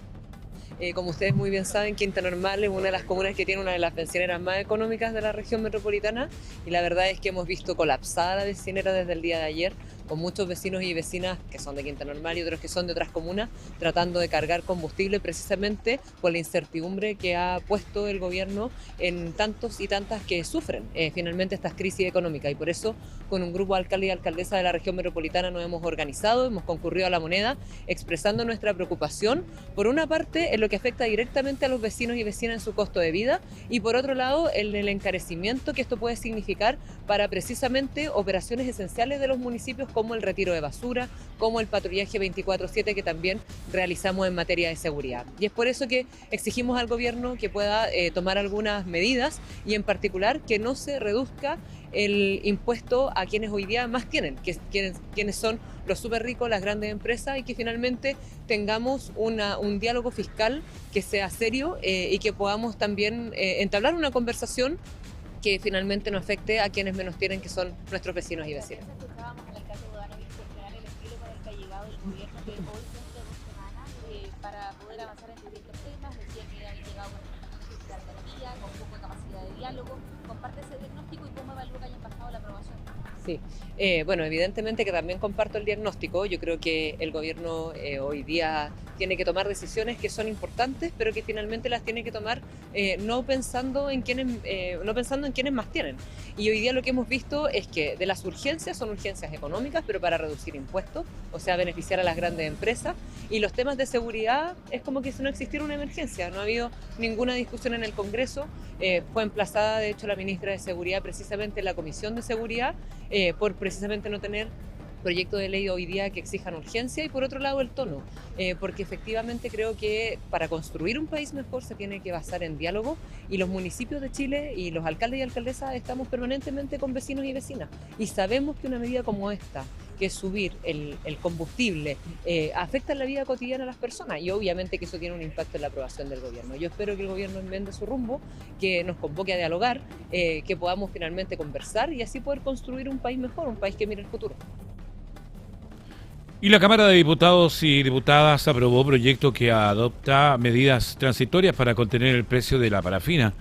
Como ustedes muy bien saben, Quinta Normal es una de las comunas que tiene una de las bencineras más económicas de la región metropolitana, y la verdad es que hemos visto colapsada la bencinera desde el día de ayer, con muchos vecinos y vecinas que son de Quinta Normal y otros que son de otras comunas tratando de cargar combustible precisamente por la incertidumbre que ha puesto el gobierno en tantos y tantas que sufren finalmente estas crisis económicas. Y por eso, con un grupo de alcaldes y alcaldesas de la región metropolitana, nos hemos organizado, hemos concurrido a la moneda expresando nuestra preocupación, por una parte en lo que afecta directamente a los vecinos y vecinas en su costo de vida, y por otro lado en el encarecimiento que esto puede significar para precisamente operaciones esenciales de los municipios, como el retiro de basura, como el patrullaje 24/7 que también realizamos en materia de seguridad. Y es por eso que exigimos al gobierno que pueda tomar algunas medidas, y en particular que no se reduzca el impuesto a quienes hoy día más tienen, quienes son los súper ricos, las grandes empresas, y que finalmente tengamos un diálogo fiscal que sea serio y que podamos también entablar una conversación que finalmente no afecte a quienes menos tienen, que son nuestros vecinos y vecinas. algarabía, con poco capacidad de diálogo. ¿Comparte ese diagnóstico y cómo evalúa que haya pasado la aprobación? Sí, bueno, evidentemente que también comparto el diagnóstico. Yo creo que el gobierno hoy día tiene que tomar decisiones que son importantes, pero que finalmente las tiene que tomar no pensando en quienes más tienen. Y hoy día lo que hemos visto es que de las urgencias son urgencias económicas, pero para reducir impuestos, o sea, beneficiar a las grandes empresas. Y los temas de seguridad es como que si no existiera una emergencia. No ha habido ninguna discusión en el Congreso. Fue emplazada, de hecho, la ministra de Seguridad precisamente en la Comisión de Seguridad por precisamente no tener proyecto de ley hoy día que exijan urgencia, y por otro lado el tono, porque efectivamente creo que para construir un país mejor se tiene que basar en diálogo, y los municipios de Chile y los alcaldes y alcaldesas estamos permanentemente con vecinos y vecinas, y sabemos que una medida como esta, que es subir el combustible, afecta en la vida cotidiana a las personas, y obviamente que eso tiene un impacto en la aprobación del gobierno. Yo espero que el gobierno enmende su rumbo, que nos convoque a dialogar, que podamos finalmente conversar y así poder construir un país mejor, un país que mire el futuro. Y la Cámara de Diputados y Diputadas aprobó proyecto que adopta medidas transitorias para contener el precio de la parafina,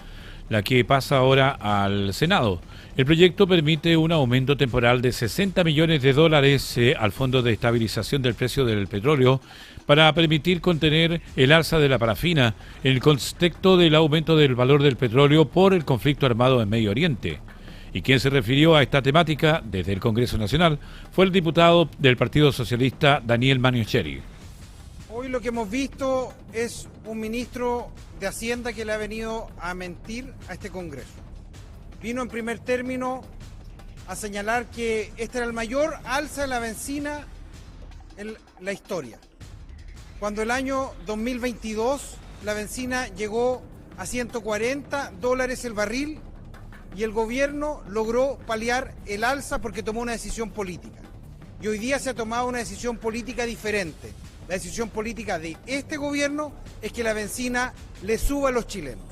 la que pasa ahora al Senado. El proyecto permite un aumento temporal de $60 millones al Fondo de Estabilización del Precio del Petróleo para permitir contener el alza de la parafina en el contexto del aumento del valor del petróleo por el conflicto armado en Medio Oriente. Y quien se refirió a esta temática desde el Congreso Nacional fue el diputado del Partido Socialista, Daniel Manicheri. Hoy lo que hemos visto es un ministro de Hacienda que le ha venido a mentir a este Congreso. Vino en primer término a señalar que este era el mayor alza de la benzina en la historia. Cuando el año 2022 la benzina llegó a $140 el barril, y el gobierno logró paliar el alza porque tomó una decisión política. Y hoy día se ha tomado una decisión política diferente. La decisión política de este gobierno es que la benzina le suba a los chilenos.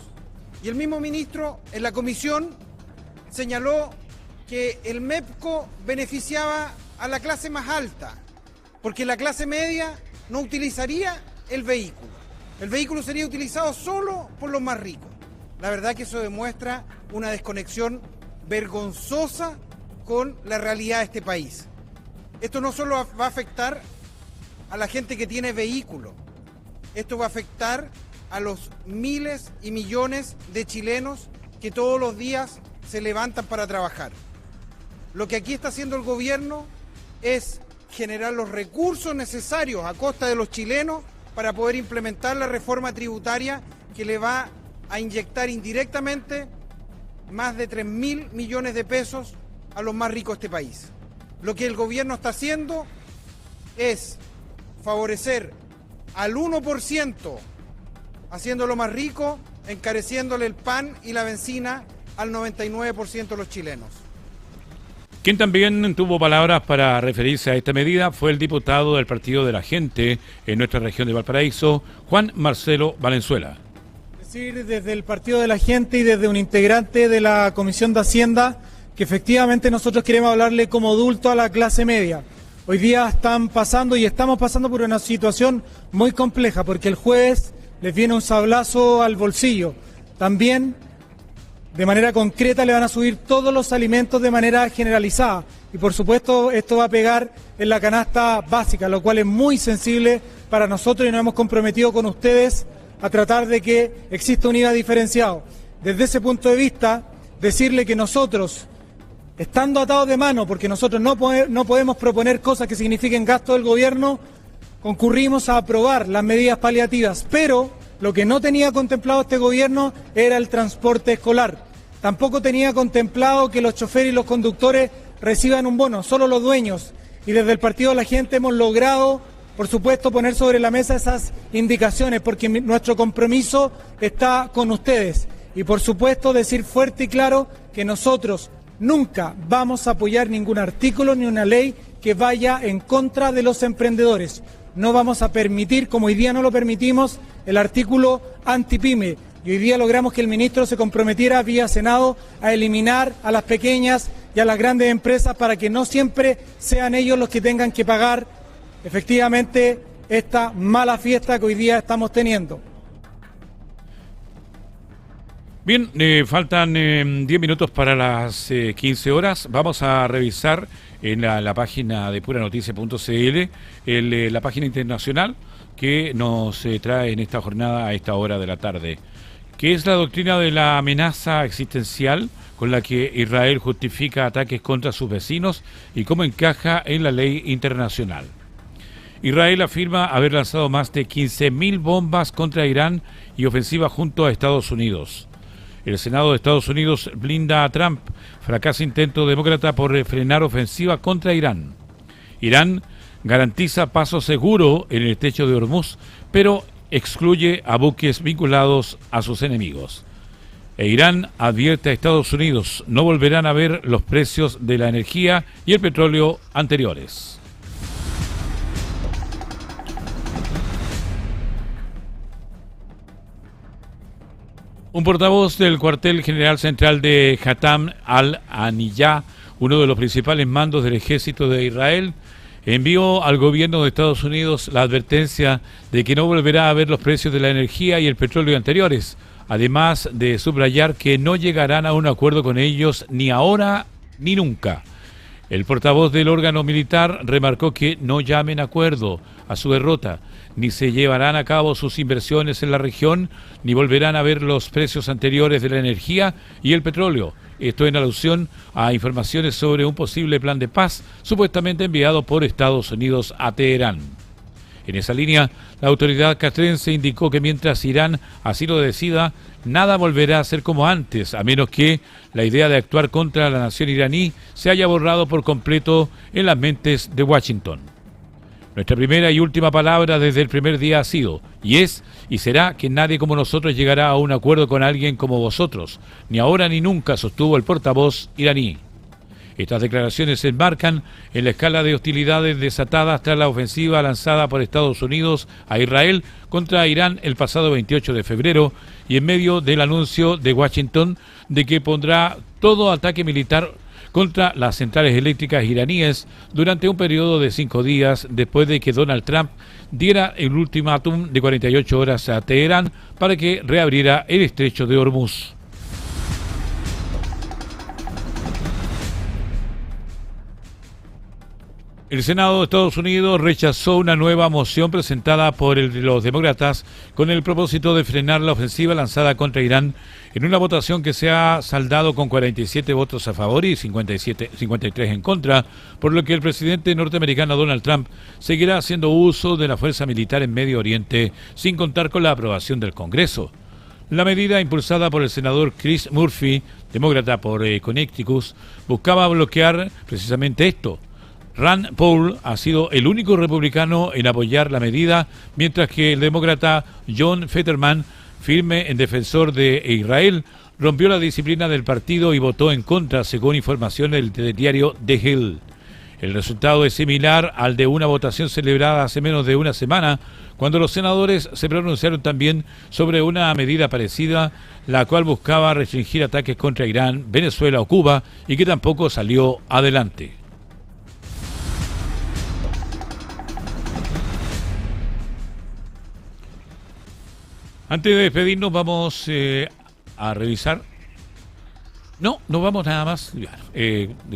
Y el mismo ministro en la comisión señaló que el MEPCO beneficiaba a la clase más alta, porque la clase media no utilizaría el vehículo. El vehículo sería utilizado solo por los más ricos. La verdad que eso demuestra una desconexión vergonzosa con la realidad de este país. Esto no solo va a afectar a la gente que tiene vehículo, esto va a afectar a los miles y millones de chilenos que todos los días se levantan para trabajar. Lo que aquí está haciendo el gobierno es generar los recursos necesarios a costa de los chilenos para poder implementar la reforma tributaria que le va a inyectar indirectamente más de 3.000 millones de pesos a los más ricos de este país. Lo que el gobierno está haciendo es favorecer al 1%, haciéndolo más rico, encareciéndole el pan y la benzina al 99% de los chilenos. Quien también tuvo palabras para referirse a esta medida fue el diputado del Partido de la Gente en nuestra región de Valparaíso, Juan Marcelo Valenzuela. Decir desde el Partido de la Gente y desde un integrante de la Comisión de Hacienda que efectivamente nosotros queremos hablarle como adulto a la clase media. Hoy día están pasando y estamos pasando por una situación muy compleja porque el jueves les viene un sablazo al bolsillo. También de manera concreta le van a subir todos los alimentos de manera generalizada y por supuesto esto va a pegar en la canasta básica, lo cual es muy sensible para nosotros y nos hemos comprometido con ustedes a tratar de que exista un IVA diferenciado. Desde ese punto de vista, decirle que nosotros, estando atados de mano, porque nosotros no podemos proponer cosas que signifiquen gasto del gobierno, concurrimos a aprobar las medidas paliativas, pero lo que no tenía contemplado este gobierno era el transporte escolar. Tampoco tenía contemplado que los choferes y los conductores reciban un bono, solo los dueños. Y desde el Partido de la Gente hemos logrado, por supuesto, poner sobre la mesa esas indicaciones, porque nuestro compromiso está con ustedes. Y por supuesto, decir fuerte y claro que nosotros nunca vamos a apoyar ningún artículo ni una ley que vaya en contra de los emprendedores. No vamos a permitir, como hoy día no lo permitimos, el artículo antipyme. Y hoy día logramos que el ministro se comprometiera vía Senado a eliminar a las pequeñas y a las grandes empresas para que no siempre sean ellos los que tengan que pagar efectivamente esta mala fiesta que hoy día estamos teniendo. Bien, faltan 10 minutos para las 15 horas. Vamos a revisar en la página de puranoticias.cl la página internacional que nos trae en esta jornada a esta hora de la tarde, que es la doctrina de la amenaza existencial con la que Israel justifica ataques contra sus vecinos y cómo encaja en la ley internacional. Israel afirma haber lanzado más de 15.000 bombas contra Irán y ofensiva junto a Estados Unidos. El Senado de Estados Unidos blinda a Trump. Fracasa intento demócrata por frenar ofensiva contra Irán. Irán garantiza paso seguro en el estrecho de Hormuz, pero excluye a buques vinculados a sus enemigos. E Irán advierte a Estados Unidos, no volverán a ver los precios de la energía y el petróleo anteriores. Un portavoz del cuartel general central de Hatam al-Aniyah, uno de los principales mandos del ejército de Israel, envió al gobierno de Estados Unidos la advertencia de que no volverá a ver los precios de la energía y el petróleo anteriores, además de subrayar que no llegarán a un acuerdo con ellos ni ahora ni nunca. El portavoz del órgano militar remarcó que no llamen acuerdo a su derrota, ni se llevarán a cabo sus inversiones en la región, ni volverán a ver los precios anteriores de la energía y el petróleo. Esto en alusión a informaciones sobre un posible plan de paz supuestamente enviado por Estados Unidos a Teherán. En esa línea, la autoridad castrense indicó que mientras Irán así lo decida, nada volverá a ser como antes, a menos que la idea de actuar contra la nación iraní se haya borrado por completo en las mentes de Washington. Nuestra primera y última palabra desde el primer día ha sido, y es, y será que nadie como nosotros llegará a un acuerdo con alguien como vosotros, ni ahora ni nunca, sostuvo el portavoz iraní. Estas declaraciones se enmarcan en la escala de hostilidades desatadas tras la ofensiva lanzada por Estados Unidos a Israel contra Irán el pasado 28 de febrero y en medio del anuncio de Washington de que pondrá todo ataque militar contra las centrales eléctricas iraníes durante un periodo de 5 días después de que Donald Trump diera el ultimátum de 48 horas a Teherán para que reabriera el estrecho de Hormuz. El Senado de Estados Unidos rechazó una nueva moción presentada por los demócratas con el propósito de frenar la ofensiva lanzada contra Irán en una votación que se ha saldado con 47 votos a favor y 53 en contra, por lo que el presidente norteamericano Donald Trump seguirá haciendo uso de la fuerza militar en Medio Oriente sin contar con la aprobación del Congreso. La medida, impulsada por el senador Chris Murphy, demócrata por Connecticut, buscaba bloquear precisamente esto. Rand Paul ha sido el único republicano en apoyar la medida, mientras que el demócrata John Fetterman, firme en defensor de Israel, rompió la disciplina del partido y votó en contra, según informaciones del diario The Hill. El resultado es similar al de una votación celebrada hace menos de una semana, cuando los senadores se pronunciaron también sobre una medida parecida, la cual buscaba restringir ataques contra Irán, Venezuela o Cuba, y que tampoco salió adelante. Antes de despedirnos vamos a revisar. No vamos nada más.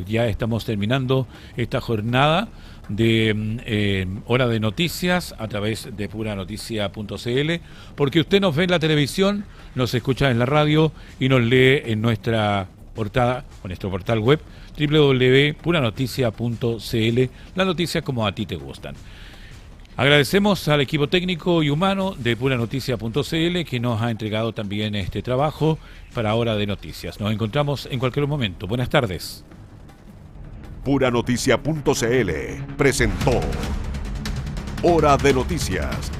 Ya estamos terminando esta jornada de Hora de Noticias a través de puranoticias.cl, porque usted nos ve en la televisión, nos escucha en la radio y nos lee en nuestra portada o nuestro portal web www.puranoticias.cl, las noticias como a ti te gustan. Agradecemos al equipo técnico y humano de puranoticias.cl que nos ha entregado también este trabajo para Hora de Noticias. Nos encontramos en cualquier momento. Buenas tardes. Puranoticias.cl presentó Hora de Noticias